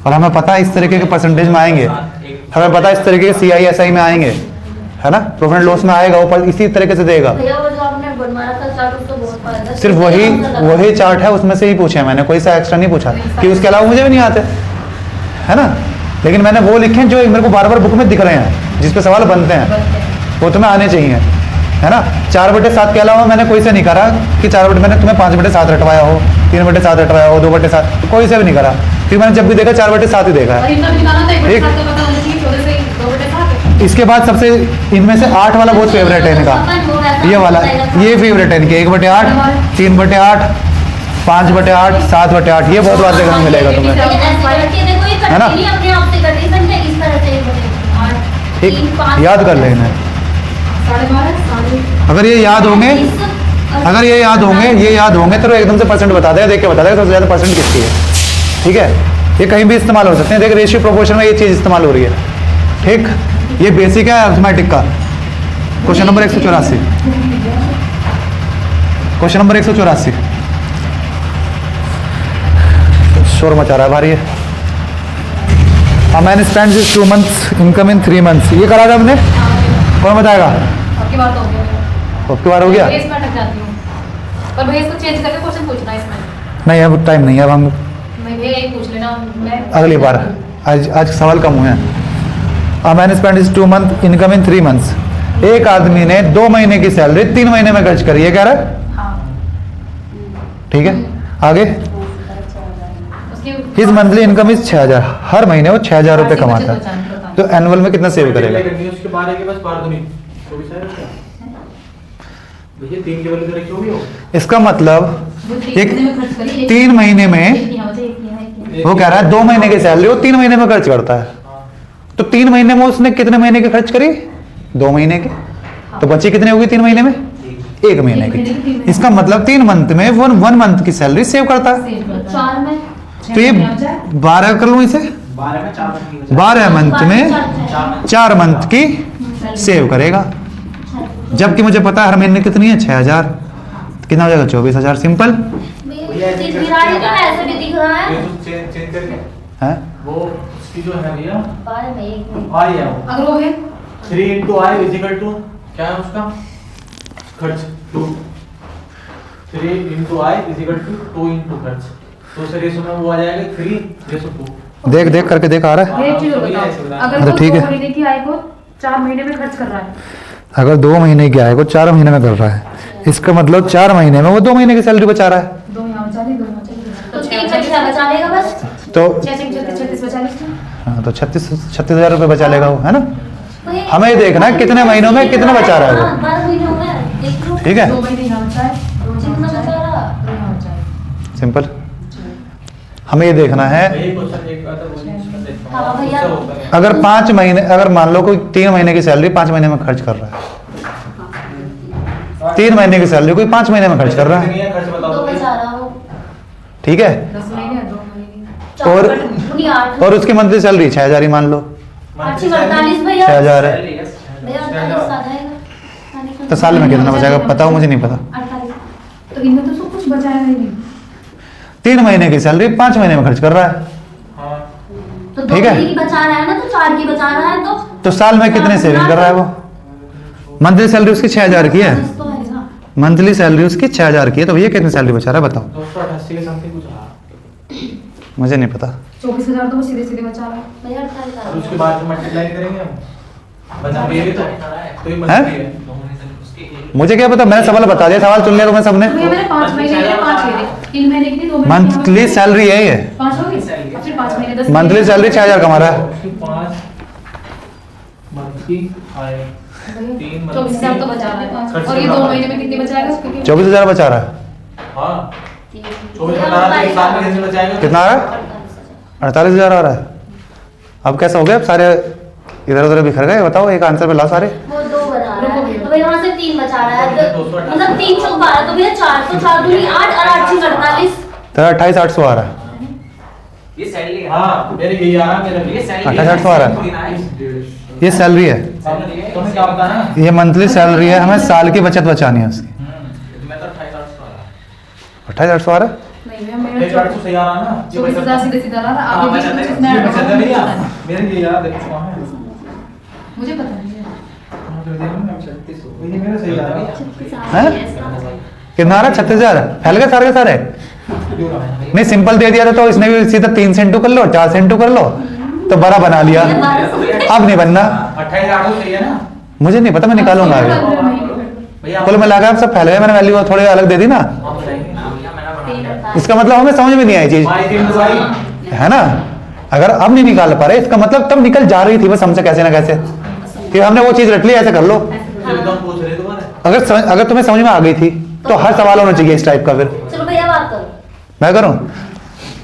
और हमें पता है इस तरीके के परसेंटेज में आएंगे, हमें पता है इस तरीके के CISI में आएंगे, है ना, प्रॉफिट एंड लॉस में आएगा, वो इसी तरीके से देगा। भैया वो जो आपने बनवाया था चार्ट उसको बहुत फायदा सिर्फ वही चार्ट है, उसमें से ही पूछे मैंने, कोई सा एक्स्ट्रा नहीं पूछा कि उसके अलावा मुझे भी नहीं आते, है ना। लेकिन मैंने वो लिखे हैं जो मेरे को बार बार बुक में दिख रहे हैं, जिस पे सवाल बनते हैं, वो तुम्हें आने चाहिए, है ना। 4/7 के अलावा मैंने कोई से नहीं करा कि मैंने तुम्हें 5/7 रटवाया हो, 3/7 रटवाया हो, 2/7, कोई से भी नहीं करा। फिर मैंने जब भी देखा 4/7 ही देखा और है। इनका भी निकालना था एक- 1/7 का पता होना चाहिए, थोड़े से 2/7 इसके बाद सबसे इनमें से 8 वाला बहुत फेवरेट है इनका, ये वाला, ये फेवरेट है इनके। 1/8, 3/8, 5/8, 7/8, ये बहुत बार देखने को मिलेगा तुम्हें, है ना? अपने आप से करती संख्या इस तरह से ठीक, याद कर लेना। 12.5 अगर ये याद होंगे, ये याद होंगे तो एकदम से परसेंट बता देगा, देख के बता देगा सबसे ज्यादा परसेंट किसकी है। ठीक है, ये कहीं भी इस्तेमाल हो सकते हैं। देख रेशियो प्रोपोर्शन में ये चीज इस्तेमाल हो रही है। ठीक, ये बेसिक है अरिथमेटिक का। Question number 184, question number 184। शोर मचा रहा है भारी है। A man spends his 2 months income in 3 months। ये करा था हमने, कौन बताएगा? आपकी बात हो गई, आपकी बार हो गया? मैं इसमें अटक जाती हूँ, पर भैया इसको चेंज करके क्वेश्चन पूछना है इसमें। नहीं, अब टाइम नहीं है, अब हम मैं भैया एक पूछ लेना, मैं अगली बार, आज सवाल कम हुए हैं। A man spends his 2 month income in 3 months। एक आदमी ने 2 महीने की सैलरी 3 महीने में खर्च करी, ये कह रहा है। हाँ ठीक है, आगे। उसकी हिज मंथली इनकम इज 6,000। हर महीने वो 6,000 रुपये कमाता है, तो एनुअल में कितना सेव करेगा? उसके बारे के बस बार दुनी तो भी सही है भैया 3 के वाले रखी होगी वो इसका मतलब जो एक 3 महीने में खर्च करी, 3 महीने में एक यहाँ बचे, एक यहाँ, एक यहाँ। वो कह रहा है 2 महीने की सैलरी वो 3 महीने में खर्च करता है। तो 3 महीने में उसने कितने महीने की खर्च करी? 2 महीने की। तो बची कितनी होगी 3 महीने में? 1 महीने की। इसका मतलब 3 मंथ में 1 मंथ की सैलरी सेव करता है। सेव करता है। 4 में तो ये 12 कर लूं इसे, 12 में 4 12 मंथ में 4 मंथ की सेव करेगा। जबकि मुझे पता है हर महीने कितनी है 6,000, कितना हो जाएगा 24,000। सिंपल। भैया ऐसे इस बिराड़ी का ऐसे भी दिख रहा है। ये तो चेंज करके हैं वो उसकी जो है भैया बारे में एक मिनट। आई है वो अगर वो है 3 into I इक्वल टू क्या है उसका खर्च 2 3 into I equal to 2 into खर्च तो उस रेशो में वो आ जाएगा 3:2। देख देख करके देख आ रहा है। ये एक चीज और तो भैया ऐसे बताओ, बता। अगर हाँ, तो वो ठीक 2 है। महीने की आय को 4 महीने में खर्च कर रहा है, अगर 2 महीने की आय को 4 महीने में कर रहा है, इसका मतलब 4 महीने में वो 2 महीने की सैलरी बचा रहा है। 2 यहाँ बचा ली, 2 यहाँ बचा ली, तो 3 का 6 बचा लेगा बस। तो 36 बचा ली। हाँ, तो 36,000 रुपये बचा लेगा वो, है ना। वही- हमें ये देखना है कितने महीनों में कितना बचा रहा है हाँ, वो। 12 महीनों में देख लो। ठीक है 2 महीने यहाँ बचा है, 2 यहाँ जितना बचा बचा है, रहा। 2 यहाँ बचा है। सिंपल। हमें ये देखना है यही क्वेश्चन एक आता है वो इसमें देखता हूं। हाँ, भैया। उससे होता है। अगर 5 महीने, अगर मान लो कोई 3 महीने की सैलरी 5 महीने में खर्च कर रहा है, 3 महीने की सैलरी कोई 5 महीने में खर्च कर रहा कितनी है, है खर्च बताओ तो तो बचा रहा हो। ठीक है। 10 महीने, 2 महीने। चार और- बट- उन्हीं 8 और उसकी मंथली सैलरी 6,000 ही मान लो, 48 भैया। 6,000 है। भैया 48 आ जाएगा। तो साल में कितना बचाएगा बताओ, मुझे नहीं पता। 48। तो इनमें तो सब कुछ बचाया ही नहीं। 3 महीने की सैलरी 5 महीने में खर्च कर रहा है, हाँ तो 2 ठीक है। महीने की बचा रहा है ना, तो 4 की बचा रहा है तो साल में कितने सेविंग कर रहा है वो। मंथली सैलरी उसकी 6,000 की है, तो आएगा। मंथली सैलरी उसकी 6,000 की है, तो भैया कितनी सैलरी बचा रहा है बताओ, 288 के समथिंग कुछ हाँ। मुझे नहीं पता। 24,000 तो वो सीधे सीधे बचा रहा है। भैया 48 आ और उसके जाएगा। बाद में मल्टीप्लाई करेंगे हम बचा भी है तो ही हैं? मल्टीप्लाई है मुझे क्या पता, मैंने सवाल बता दिया, सवाल सुन लिया तुम्हें सबने। तो ये मैंने 5 महीने के लिए 5 ले ली, 3 महीने की थी, 2 महीने की मंथली यहाँ सैलरी है ये, 5 हो गई, अब फिर 5 महीने 10 मंथली सैलरी 6,000 कमा रहा है। उसकी 5 मंथली आए 3 24,000 तो बचा रहा है। खर्च और ये कितना 2 बचा? महीने में कितनी बचाएगा उसके? 24,000 बचा रहा है। हाँ 24 भैया, बता रहा था एक साल में कैसे बचाएगा कितना आ रहा है? 48,000 आ रहा है। अब कैसा हो गया, अब सारे इधर उधर बिखर गए, बताओ एक आंसर पे लाओ सारे। वो 2 बना रहा है, तो भैया वहाँ से 3 बचा रहा है, तो 288 मतलब 3 चौक 12, तो भैया 4 तो 4 दूनी 8 और 8 6 48। तेरा 28,800 आ रहा है, ये सैलरी है। हाँ मेरे यही आ रहा मेरे ये सैलरी 28,800 आ रहा है, ये सैलरी है। तुम्हें क्या पता ना ये मंथली सैलरी है, हमें साल की बचत बचानी है उसकी। मैं तो 28,800 आ रहा 28,800 आ रहा है। नहीं भैया मेरा 28,800 सही आ रहा ना 24,000 सीधे सीधा रहा, हाँ, आगे भी बचा कुछ है। इसमें ये ऐड बचा होगा। था भैया मेरे लिए यार देखो कहाँ है मुझे पता नहीं है। हाँ, तो देखो ना 3600 ये मेरा सही आ रहा हैं? कितना आ रहा है? 36,000 फैल गए सारे के सारे। क्यों रहा है नहीं सिंपल दे दिया था, तो इसने भी सीधा 3 से इंटू कर लो, 4 से इंटू कर लो, तो बड़ा बना लिया। अब नहीं बनना, 28,800 सही है ना मुझे नहीं पता, मैं निकालूंगा आगे। भैया कुल मिलाकर आप सब फैल गए, मैंने वैल्यू थोड़ी अलग दे दी ना, हम बताएंगे इसका मतलब हमें समझ में नहीं आई चीज, भाई 3 तो भाई है ना। अगर अब नहीं निकाल पा रहे, इसका मतलब तब निकल जा रही थी बस हमसे कैसे ना कैसे, कि हमने वो चीज रट ली, ऐसे कर लो। जब तुम पूछ रहे दोबारा अगर तुम्हें समझ में आ गई थी तो हर सवाल होना चाहिए इस टाइप का। फिर चलो भैया बात करो। मैं करूं,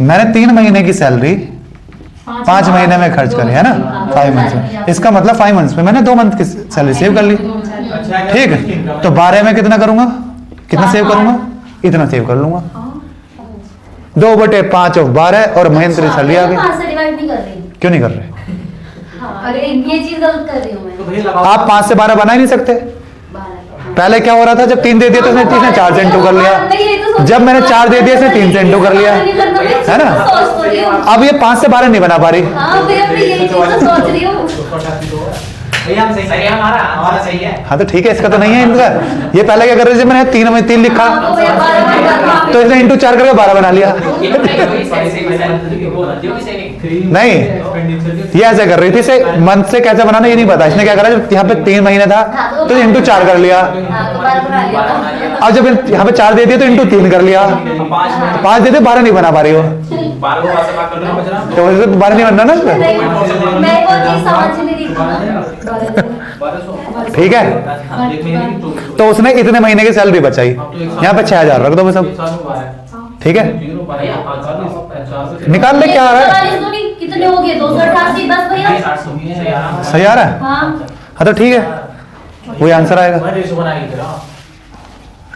मैंने 3 महीने की सैलरी 5 महीने में खर्च करी है ना, 5 मंथ्स में, इसका मतलब 5 मंथ्स में मैंने 2 मंथ की सैलरी सेव कर ली, अच्छा है ठीक है। तो 12 में कितना करूंगा, कितना सेव करूंगा, इतना सेव कर लूंगा, 2/5 और 12 और मंथली सैलरी आ गई। 5 से डिवाइड नहीं कर रही। क्यों नहीं कर रहे? हाँ, अरे ये चीज गलत कर रही हूँ तो मैं। भैया लगाओ आप 5 से 12 बना ही नहीं सकते। 12। पहले क्या हो रहा था, जब 3 दे दिया तो इसने 4 से इंटू कर लिया, जब मैंने 4 दे दिया इसने 3 से इंटू कर लिया, है ना। अब ये 5 से 12 नहीं बना पा रही। हाँ भैया मैं यही चीज तो सोच रही हूँ। 288 तो है भैया हम सही सही है हमारा सही है। हाँ तो ठीक है, इसका तो नहीं है इनका। ये पहले क्या कर रहे थे, मैंने 3 लिखा हाँ, तो भैया 12 तो इसने इंटू 4 करके 12 बना लिया। नहीं, ये ऐसे कर रही थी, इसे मंथ से कैसे बनाना ये नहीं पता। इसने क्या करा, जब यहाँ पे 3 महीने था तो इंटू 4 कर लिया, हाँ तो 12 बना लिया। अब जब यहाँ पे 4 दे दिए तो इंटू 3 कर लिया, 5 देते 12 नहीं बना पा रही हो, तो वैसे तो 12 नहीं बनना ना इसमें, मैं वो चीज समझ नहीं रही थी। ठीक है। तो उसने इतने महीने की सैलरी बचाई, यहाँ पे 6,000 रख दो बस अब, ठीक है। निकाल ले क्या आ रहा है, 44 तो नहीं, कितने हो गए 288 बस भैया। सही आ रहा है। हाँ हाँ तो ठीक है, वही आंसर आएगा।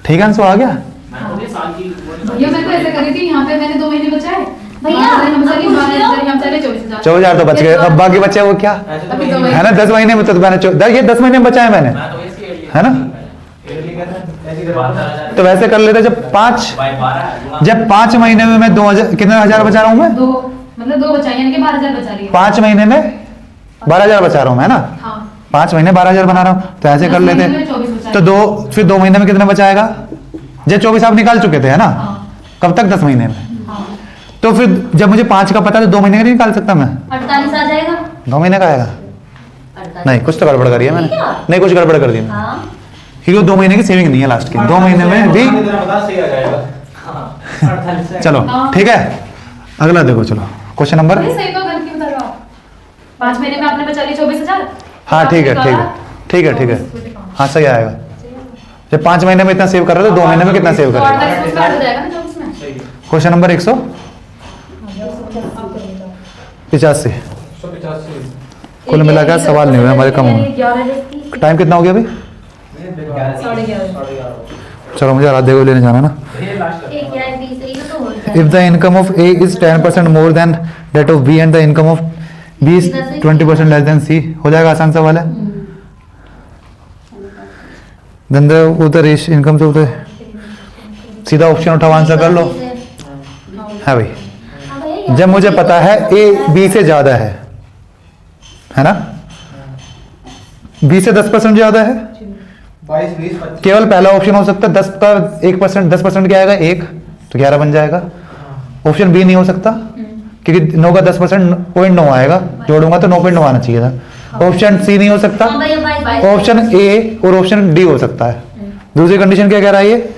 ठीक है, आंसर आ गया। भैया मैं तो ऐसे कर रही थी, यहाँ पे मैंने 2 महीने बचाए भैया, हम चले अब 12,000 हम चले 24,000 24,000 तो बच गए, अब बाकी बचे वो क्या अभी 2 है ना। 10 महीने में तो मैंने ये 10 महीने में बचाए मैंने, है ना। ऐसे करो। तो वैसे कर लेते, जब 5 महीने में मैं 2000 कितने हजार बचा रहा हूँ मैं? दो मतलब 2 बचा यानी कि 12,000 बचा रही है। 5 महीने में 12,000 बचा रहा हूँ मैं ना, हाँ 5 महीने 12,000 बना रहा हूँ, तो ऐसे कर 10 लेते महीने में 24 बचा तो फिर 2 महीने में कितना बचाएगा? जब 24 आप निकाल चुके थे है ना, हाँ कब तक? 10 महीने में। हाँ तो फिर जब मुझे 5 का पता है तो 2 महीने का नहीं निकाल सकता मैं? 48 आ जाएगा। 2 महीने का आएगा? 48 नहीं, कुछ तो गड़बड़ करी है मैंने, क्या? नहीं कुछ गड़बड़ कर दी मैंने, हाँ क्योंकि 2 महीने की सेविंग नहीं है लास्ट की, 2 महीने में भी। बता सही आ जाएगा। हाँ 48 से। चलो हाँ। ठीक है, अगला देखो, चलो क्वेश्चन नंबर। अरे सही तो गलत क्यों बता रहे हो आप? 5 महीने में आपने बचा लिया 24,000। हाँ ठीक है ठीक है ठीक है ठीक है, हाँ सही आएगा। जब 5 महीने में इतना सेव कर रहे हो तो 2 महीने में कितना सेव तो करेगा? 48 में काट हो जाएगा ना 24 में। सही है। Question number 185। 185। कुल मिलाकर सवाल नहीं हुए हमारे, कम हुए। 11 टाइम कितना हो गया अभी? 11:30। चलो मुझे राधे को लेने जाना है ना। एक या 20 ये तो हो जाएगा। If the income of A is 10% more than that of B and the income of B is 20% less than C, हो जाएगा, आसान सवाल है। Then the रेश इनकम से उधर सीधा ऑप्शन उठाओ, आंसर कर लो। है भाई, हाँ भैया, जब मुझे पता है A B से ज्यादा है ना, B से 10% ज्यादा है, 22, 20, 25। केवल पहला ऑप्शन हो सकता है। 10 का 1%, 10% क्या आएगा? 1, तो 11 बन जाएगा। ऑप्शन बी नहीं हो सकता क्योंकि 9 का 10% 0.9 आएगा, जोड़ूंगा तो 9.9 आना चाहिए था। ऑप्शन सी नहीं हो सकता, हाँ भैया 22। ऑप्शन ए और ऑप्शन डी हो सकता है। दूसरी कंडीशन क्या कह रहा है ये?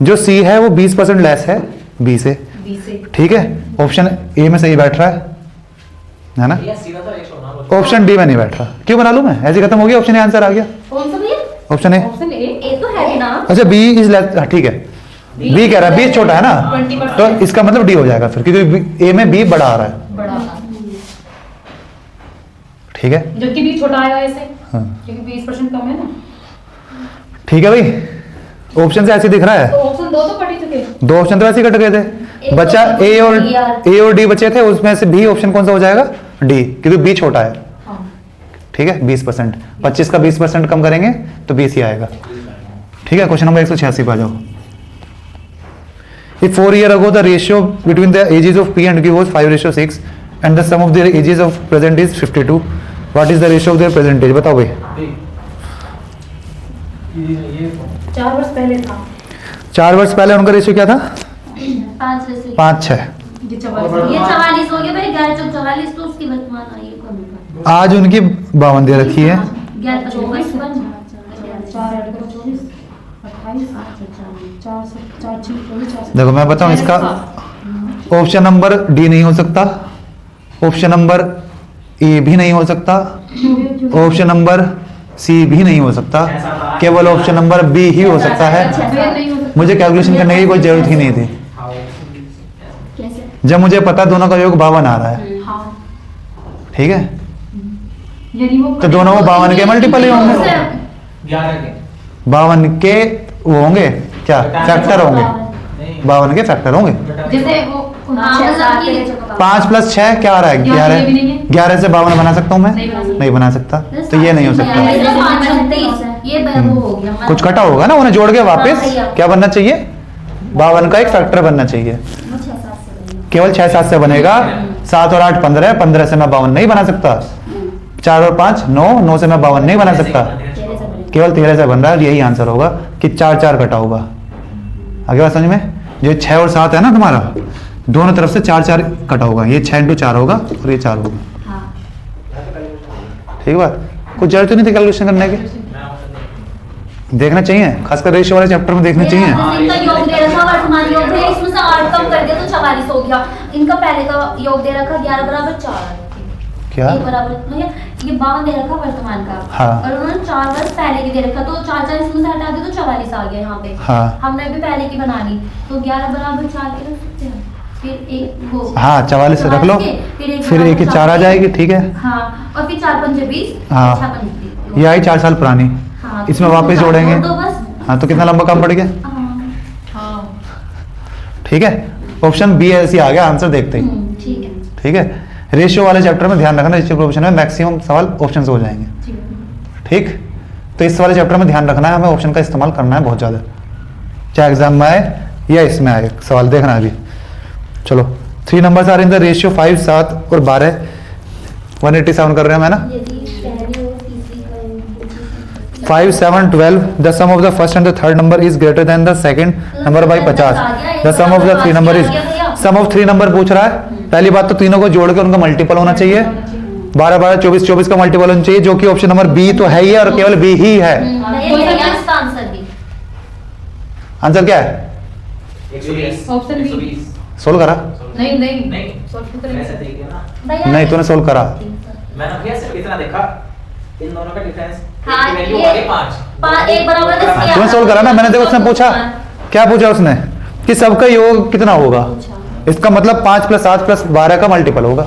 जो सी है वो 20% लेस है बी से, 20 से। ठीक है, ऑप्शन ए में सही बैठ रहा है ना, भैया सीधा तो 100 ना बोलो। ऑप्शन डी में नहीं बैठ रहा। क्यों बना लूं मैं? ऐसे खत्म हो गया, ऑप्शन ए आंसर आ गया। कौन सा भैया? Option A. Option A. ए तो है ना। अच्छा बी इज लेस, ठीक है, बी कह रहा है, बी छोटा है ना, 20%। तो इसका मतलब डी हो जाएगा फिर, क्योंकि ए में बी बड़ा आ रहा है, बड़ा ठीक है। जबकि बी छोटा आएगा ऐसे, हाँ। क्योंकि 20% कम है ना। ठीक है भाई, ऑप्शन से ऐसे दिख रहा तो है। ऑप्शन 2 तो कट ही चुके। 2 ऑप्शन तो वैसे ही कट गए थे, एक बचा तो ए और डी बचे थे, उसमें से बी ऑप्शन कौन सा हो जाएगा? डी, क्योंकि बी छोटा है, हाँ ठीक है। 20%, 25 का 20% कम करेंगे तो 20 ही आएगा, ठीक है। क्वेश्चन नंबर 186 पे आ जाओ। If 4 years ago the ratio between the ages of P and Q was 5:6 and the sum of their ages of present is 52, what is the ratio of their present age? बताओ भाई। ये 4 वर्ष पहले था 4 वर्ष पहले उनका रेशियो क्या था? 5 से 5:6। ये 44। ये 44 हो गया भाई, 11 चौक 44 तो उसकी वर्तमान आयु कम है। आज उनकी 52 दे रखी है। 11 24, 55 4 ऐड करो 24, 28, 4 से 4 6 24। देखो मैं बताऊं, इसका ऑप्शन नंबर डी नहीं हो सकता, ऑप्शन नंबर ए भी नहीं हो सकता, ऑप्शन नंबर सी भी नहीं हो सकता, केवल ऑप्शन नंबर बी ही हो सकता है। मुझे कैलकुलेशन करने की कोई जरूरत ही नहीं थी, कैसे? जब मुझे पता दोनों का योग 52 आ रहा है, हाँ ठीक है, यानी वो तो दोनों वो 52 के मल्टीपल ही होंगे। 11 के 52 के वो होंगे क्या? फैक्टर होंगे, नहीं 52 के फैक्टर होंगे। जैसे वो हाँ, 6 मतलब 7 कि 5 + 6 क्या आ रहा है? 11। ये भी नहीं है। 11 से 52 बना सकता हूँ मैं? नहीं बना सकता। नहीं बना सकता, तो ये नहीं हो सकता। ये वो हो गया कुछ कटा होगा ना, उन्हें जोड़ के वापस हाँ, भैया। क्या बनना चाहिए? 52 का एक फैक्टर बनना चाहिए। 6-7 से केवल 6-7 से बनेगा। 7 और 8 15 है, 15 से मैं 52 नहीं बना सकता। 4 और 5 9, 9 से मैं 52 नहीं बना सकता। केवल 13 से बन रहा है, यही आंसर होगा कि 4 कटा होगा। आगे बात समझ में? जो 6 और 7 है ना तुम्हारा, दोनों तरफ से 4 कटा होगा। ये 6 × 4 होगा और ये 4 होगा, ठीक है बात। कुछ जरूरत नहीं थी कैलकुलेशन करने की, देखना चाहिए, खासकर रेशियो वाले चैप्टर में देखना चाहिए। इनका योग दे रखा वर्तमान योग है, इसमें से 8 कम कर दिया तो 44 हो गया। इनका पहले का योग दे रखा 11 बराबर 4 क्या? ये बराबर मतलब ये 52 दे रखा वर्तमान का। हाँ। और उन्होंने 4 वर्ष पहले की दे रखा, तो 4 इसमें से हटा दिया तो 44 आ गया यहाँ पे। हाँ। हमने भी पहले की बना ली, तो 11 बराबर 4 के रख सकते हैं। फिर एक वो हाँ 44 से रख लो, फिर एक ही 4 आ जाएगी, ठीक है। हाँ, और फिर 4 पंजे 20, हाँ। 6 पंजे 30। ये आई 4 साल पुरानी, हाँ, इसमें वापस जोड़ेंगे। तो बस हाँ तो कितना लंबा काम पड़ गया, हाँ, हाँ ठीक है। ऑप्शन बी ऐसे आ गया आंसर देखते ही, ठीक है ठीक है। रेशियो वाले चैप्टर में ध्यान रखना, रेशियो प्रोपोर्शन में मैक्सिमम सवाल ऑप्शन से हो जाएंगे, ठीक है। ठीक। तो इस वाले चैप्टर में ध्यान रखना है, हमें ऑप्शन का इस्तेमाल करना है बहुत ज़्यादा, चाहे एग्जाम में आए या इसमें आए, सवाल देखना अभी। चलो 3 numbers are in the ratio 5, 7 और 12, 187 कर रहे हैं मैं ना। यदि पहली और तीसरी का input 5, 7, 12, the sum of the first and the third number is greater than the second number by 50, the sum of the 3 number is, sum of 3 number पूछ रहा है। पहली बात तो तीनों को जोड़ के उनका मल्टीपल होना चाहिए, 12, 12, 24, 24 का मल्टीपल होना चाहिए, जो कि ऑप्शन नंबर बी तो है ही है और केवल बी ही है। इसका आंसर भी आंसर क्या है? 120 ऑप्शन बी। 120 सोल्व करा? नहीं नहीं नहीं सॉल्व करेंगे। ऐसे देखिए ना, भैया नहीं, तूने सोल्व करा। मैंने भैया सिर्फ इतना देखा, इन दोनों का डिफरेंस हाँ, एक वैल्यू ये- आ गई 5 एक बराबर है, इसकी तूने सोल्व करा ना? मैंने देखो उसने पूछा, क्या पूछा उसने कि सबका योग कितना होगा, इसका मतलब 5 + 7 + 12 का मल्टीपल होगा,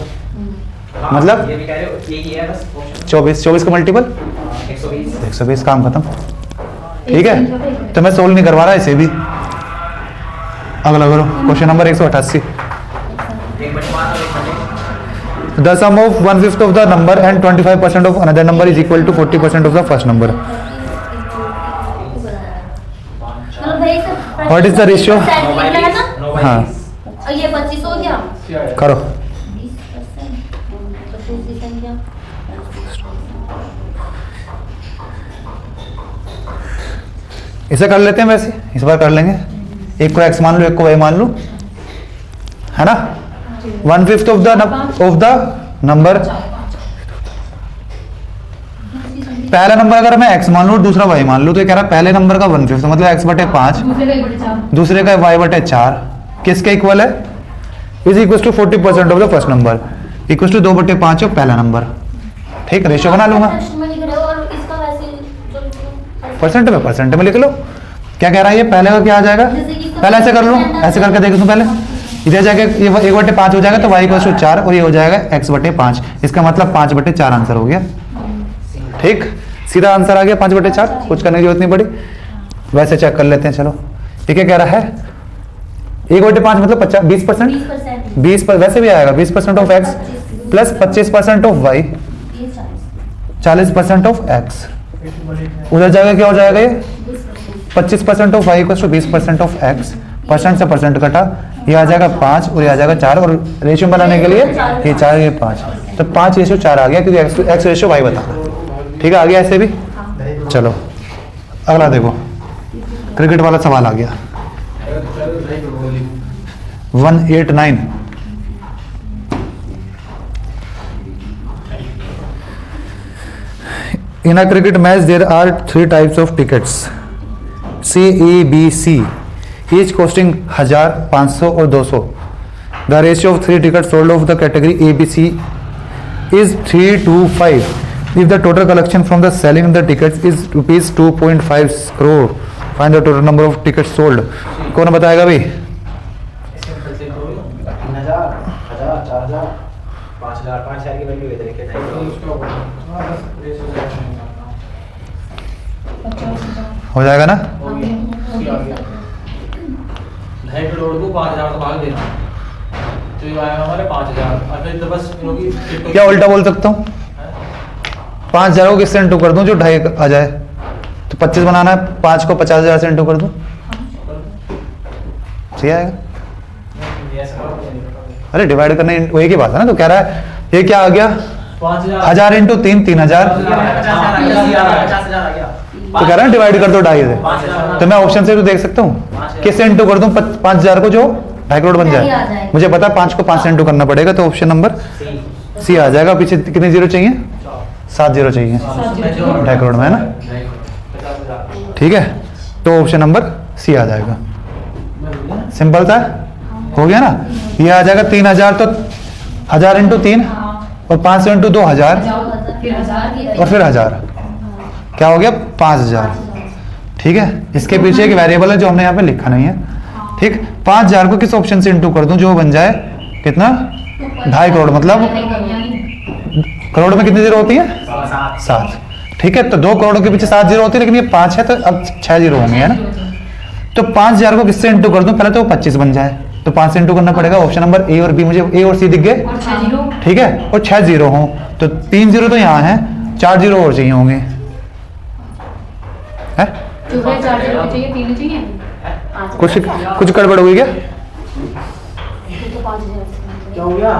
मतलब ये भी कह रहे हो यही है बस ऑप्शन 24, 24 का मल्टीपल 120 120, काम खत्म। ठीक है, तो मैं सोल्व नहीं करवा रहा इसे भी। अगला करो, क्वेश्चन नंबर 188। 1/5 और 1/8 The sum of 1/5 of the number and 25% of another number is equal to 40% of the first number. मतलब भाई सब What is the ratio? percent निकला है ना? नो हाँ। और ये 25 हो गया करो। 20%, तो दूसरी संख्या इसे कर लेते हैं, वैसे इस बार कर लेंगे। एक को x मान लो, एक को y मान लो, है ना। 1/5 of the number, पहला नंबर अगर मैं x मान लूँ, दूसरा y मान लूँ, तो ये कह रहा है पहले नंबर का 1/5 तो मतलब x/5, दूसरे का 1/4। दूसरे का y/4 किसके इक्वल है? Is equal to 40% of the first number, equal to 2/5 of पहला नंबर। ठीक, रेशियो बना लूंगा, प्रश्न में लिख रहे हो और इसका वैसे जो परसेंट में लिख लो। क्या कह रहा है ये? पहले का क्या आ जाएगा? जैसे कि इसका पहले ऐसे कर लो, ऐसे करके देख लो पहले। इधर जाके ये 1/5 हो जाएगा तो y/4 और ये हो जाएगा x/5, इसका मतलब 5/4 आंसर हो गया। ठीक, सीधा आंसर आ गया 5/4, कुछ करने की जरूरत नहीं पड़ी। वैसे चेक कर लेते हैं, चलो। ये क्या कह रहा है? 1/5 मतलब 20%, 20 वैसे भी आएगा 20% of x plus 25% of y, 40% of x। उधर जाएगा क्या हो जाएगा? ये 25% of y equal to 20% of x, percent से परसेंट कटा, ये आ जाएगा 5 और ये आ जाएगा 4, और रेशियो बनाने के लिए ये 4 ये 5, तो 5:4 आ गया, क्योंकि x रेशियो y बताना। ठीक है, आ गया ऐसे भी। चलो अगला देखो, क्रिकेट वाला सवाल आ गया 189। In a cricket match, there are 3 types of tickets: C, E, B, C, each costing 1000, 500 और 200. The ratio of 3 tickets sold of the category A, B, C is 3:5. If the total collection from the selling the tickets is rupees 2.5 crore, find the total number of tickets sold. कौन बताएगा भाई? सिंपल से 3000 1000 4000 5000 5000 की वैल्यू इधर के हो जाएगा ना? 2.5 करोड़ को 5000 तो भाग देना, तो ये आएगा हमारे 5000। और फिर तो बस इन लोगों की क्या उल्टा बोल सकता हूँ? 5000 को किससे इंटू कर दूं जो 2.5 आ जाए? तो 25 बनाना है, 5 को 50,000 से इंटू कर दूं, सही आएगा? अरे डिवाइड करने वही की बात है ना। तो कह रहा है ये क्या आ गया? 1000 इंटू 3 3000, 50000 आ गया। तो कह रहा है डिवाइड कर दो 2.5 से। तो मैं ऑप्शन से तो देख सकता हूँ किससे इंटू कर दूं 5000 को जो 2.5 करोड़ बन जाए। मुझे पता है 5 को 5 से इंटू करना पड़ेगा, तो ऑप्शन नंबर सी आ जाएगा। पीछे कितने जीरो चाहिए? 7 जीरो चाहिए 2.5 करोड़ में, है ना। ठीक है, तो ऑप्शन नंबर सी आ जाएगा। सिंपल था, हो गया ना। ये आ जाएगा 3000, तो 1000 इंटू 3 और 500 इंटू 2000 और फिर 1000, क्या हो गया? 5000। ठीक है, इसके पीछे एक वेरिएबल है जो हमने यहाँ पे लिखा नहीं है। ठीक, 5000 को किस ऑप्शन से इंटू कर दूं जो बन जाए कितना? 2.5 करोड़। मतलब करोड़ में कितनी जीरो होती है? 7। ठीक है, तो 2 करोड़ के पीछे 7 जीरो होती है, लेकिन ये 5 है तो अब 6 जीरो होंगे, है ना। तो 5000 को किससे इंटू कर दूं? पहले तो 25 बन जाए, तो 5 से इंटू करना पड़ेगा। ऑप्शन नंबर ए और बी, मुझे ए और सी दिख गए। ठीक है, और 6 जीरो हों तो 3 जीरो तो यहाँ है, 4 जीरो और चाहिए होंगे, है? 4 जीरो चाहिए, 3 चाहिए। कुछ कुछ गड़बड़ हुई क्या? तो 5,000 से क्या हो गया?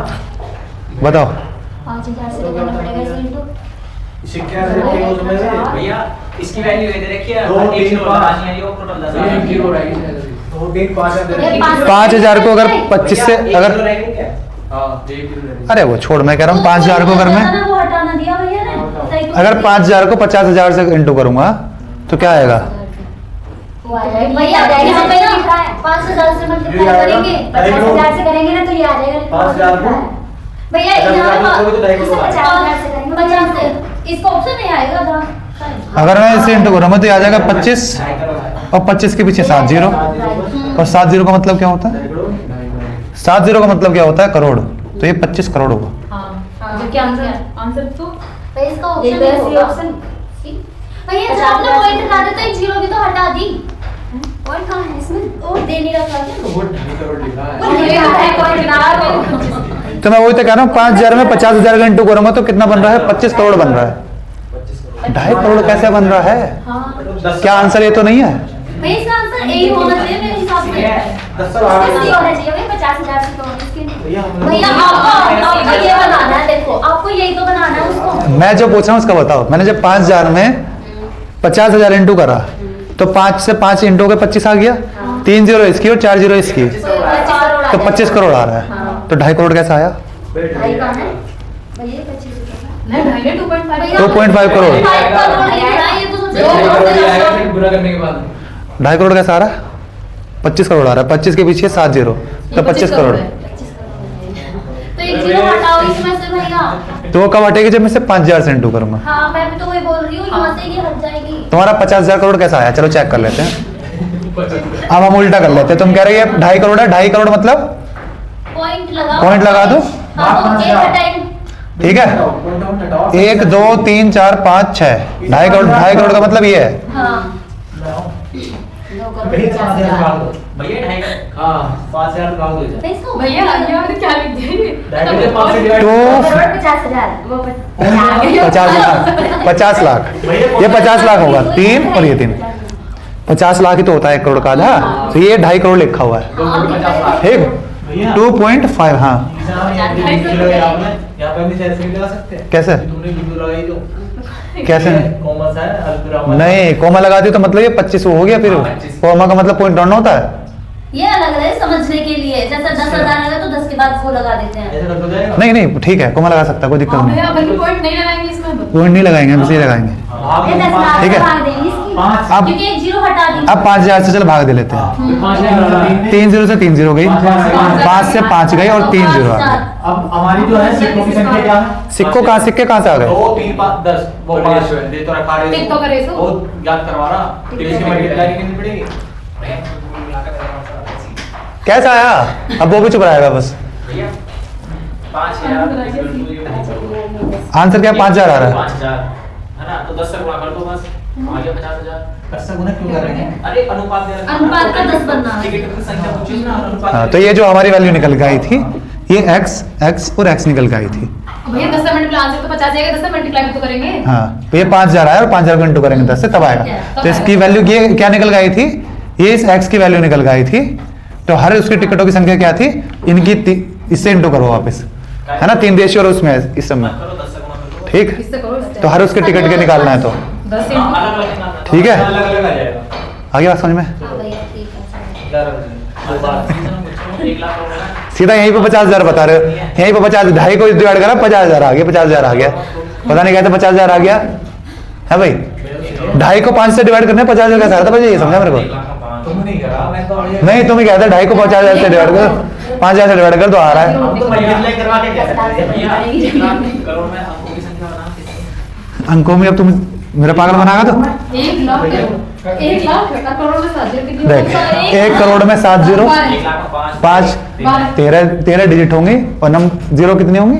बताओ। 5,000 से करना पड़ेगा इसको इनटू इसे क्या रखेंगे उसमें से? भैया इसकी वैल्यू ये दे रखी है, दो, 1 तीन, किलो पाँच। लगानी है, ये टोटल 10,000 तो 5,000 दे ये रहे 5,000 को अगर 25 से अगर अरे वो छोड़, मैं कह रहा हूँ 5,000 को अगर मैं वो हटाना दिया भैया ने अगर 5,000 को 50,000 से इंटू करूंगा तो क्या आएगा? वो आ जाएगा भैया यहाँ पे ना 5,000 से मल्टीप्लाई करेंगे 50,000 से करेंगे ना तो ये आ जाएगा 5,000 को भैया 50,000 को तो 2.5 इसे 50,000 से करेंगे 50 से इसका ऑप्शन नहीं आएगा जहाँ अगर मैं इसे इंटू करूंगा तो ये आ जाएगा 25 और 25 के पीछे 7 जीरो और 7 जीरो का मतलब क्या होता है? 7 जीरो का मतलब क्या होता है? करोड़। तो ये 25 करोड़ होगा। हाँ जो क्या आंसर तो भैया इसका ऑप्शन नहीं होगा ऑप्शन भैया जब आपने पॉइंट हटा दिया तो एक जीरो भी तो हटा दी पॉइंट कहाँ है इसमें और दे नहीं रखा क्या वो 2.5 करोड़ लिखा है। वो नहीं रखा है पॉइंट ना तो मैं वही तो कह रहा हूँ 5,000 में 50,000 का इंटू करूंगा तो कितना बन रहा है? 25 करोड़ बन रहा है। 2.5 करोड़ कैसे बन रहा है? हाँ क्या आंसर ये तो नहीं है? भैया इसका आंसर यही होना चाहिए मेरे हिसाब से 10 इसका सही होना चाहिए भैया 50,000 से करोड़ इसके भैया हम लोग- भैया आपको ये बनाना है देखो आपको यही तो बनाना है उसको मैं जो पूछ रहा हूँ उसका बताओ। मैंने जब 5,000 में 50,000 इंटू करा तो 5 से 5 इंटू के 25 आ गया, 3 जीरो इसकी और 4 जीरो इसकी, तो 25 करोड़ आ रहा है। तो 2.5 करोड़ कैसा आया? भाई कहाँ है भैया 25 नहीं भाई 2.5 2.5 करोड़। 5 करोड़ ये तो सोचो बुरा करने के बाद 2.5 करोड़ कैसा आ रहा है? 25 करोड़ आ रहा है। 25 के पीछे 7 जीरो तो 25 करोड़। तो एक जीरो हटाओ इसमें से भैया तो वो कब हटेगी? जब मैं से 5,000 से इंटू करूंगा। हाँ मैं भी तो वही बोल रही हूँ यहाँ से ये हट जाएगी तुम्हारा 50,000 करोड़ कैसा आया? चलो चेक कर लेते हैं। अब हम उल्टा कर लेते हैं। तुम कह रहे हो 2.5 करोड़ है। 2.5 करोड़ मतलब पॉइंट लगाओ पॉइंट लगा दो। हाँ तो एक हटाएंगे ठीक है, 1 2 3 4 5 6 2.5 करोड़ का मतलब ये है। हाँ भैया 5,000 निकाल दो। भैया 2.5 हाँ 5,000 निकाल दो इधर। तो इसको भैया यार क्या लिख दिए? 2.5 से 5 से divide तो करोड़ 50,000 वो 50 लाख 50 लाख ये 50 लाख होगा। 3 और ये 3 50 लाख ही तो होता है 1 करोड़ का आधा। तो ये 2.5 करोड़ लिखा हुआ है। 2.50 लाख। ठीक, भैया 2.5 हाँ। यहाँ पे किलो है यहाँ पे अपनी सेल्फी लगा सकते हैं। कैसे? तुमने वीडियो लगाई तो कैसे? कॉमर्स है अल्ट्रा नहीं, कोमा लगा दी तो मतलब ये 25 हो गया। फिर 25 कोमा का मतलब पॉइंट डाउन होता है। ये अलग है समझने के लिए जैसा 10,000 है तो 10 के बाद वो लगा देते हैं ऐसा कर दो जाएगा। नहीं नहीं ठीक है, कोमा लगा सकता है, कोई दिक्कत हाँ नहीं। भैया बल्कि पॉइंट नहीं लगाएंगे इसमें। पॉइंट नहीं लगाएंगे, हम इसे लगाएंगे। भाग ये दो 10 लाख ठीक है। भाग देंगे इसकी पाँच। अब क्योंकि एक जीरो हटा दी अब 5,000 से चल भाग दे लेते हैं। 3 जीरो से 3 जीरो गई, 5 से 5 गई और 3 जीरो आ गए। अब हमारी जो है सिक्कों की संख्या क्या है? सिक्के कहाँ से आ गए? 2 3 5 10 वो 5 दे तो रखा रहे टिक तो करे सो। वो याद करवा रहा तो इसकी मल्टीप्लाई कितनी पड़ेगी? कैसा आया? अब वो भी चुप रहेगा बस। भैया 5,000 आंसर क्या 5,000 आ रहा है? 5,000 है ना, तो 10 से गुणा कर दो बस, आ गया 50,000। कसम गुना क्यों कर रहे हैं? अरे अनुपात दे रखा है। अनुपात का 10 बनना है। टिकट की संख्या पूछी ना, अनुपात हाँ, तो ये जो हमारी वैल्यू निकल के आई थी ये x और x निकल के आई थी। भैया 10 से मल्टीप्लाई आंसर तो 50 आएगा, 10 से मल्टीप्लाई तो करेंगे। हाँ, तो ये 5,000 आया और 5,000 को इंटू करेंगे 10 से तब आएगा। तो इसकी वैल्यू ये क्या निकल के आई थी? ये इस x की वैल्यू निकल के आई थी। तो हर उसकी टिकटों की संख्या क्या थी? इनकी इससे इंटू करो वापस, है ना। 3 रेशियो और उसमें इस समय करो 10 से गुणा कर दो। ठीक। इससे करो इससे। तो हर उसके टिकट के निकालना है तो 10 से हाँ, अलग-अलग निकालना है। ठीक है। अलग-अलग आ जाएगा। आगे बात समझ में? हाँ भैया ठीक है 11 बजे। दो बार 1 लाख हो गया। सीधा यहीं पे 50,000 बता रहे हो। यहीं पे 50, 2.5 को डिवाइड करा 50,000 आ गया, 50,000 आ गया। पता नहीं कहते 50,000 आ गया है भाई। 2.5 को 5 से डिवाइड करने 50,000 कैसा आता है? ये समझा मेरे 1 को। लाख का 5। तुम नहीं करा मैं तो नहीं, तुम ही कहते 2.5 को 50,000 से डिवाइड कर, 5,000 से डिवाइड कर तो आ रहा है। हम तो मल्टीप्लाई करवा के क्या करते हैं भैया भैया? 1 लाख करोड़ में अंकों की संख्या बना कैसे? अंकों में अब तुम मेरा पागल बनाएगा तो 1 लाख 1 लाख करोड़ में 7 जीरो कितनी देख, होगी? 1 करोड़ में 7 जीरो, 1 लाख का 5 13 डिजिट होंगे और नम जीरो कितनी होंगी?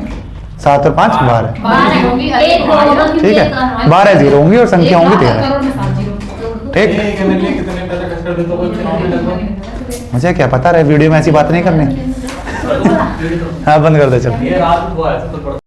7 और 5 12। 12 होंगी। एक होगा ठीक है, 12 जीरो होंगी और संख्या होंगी 13। करोड़ में 7 जीरो। ठीक, कितने पैसे खर्च कर दे तो कोई चुनाव में लगभग मुझे क्या पता रहे, वीडियो में ऐसी बात नहीं करनी। हाँ, बंद कर दे चल। ये रात को आया था तो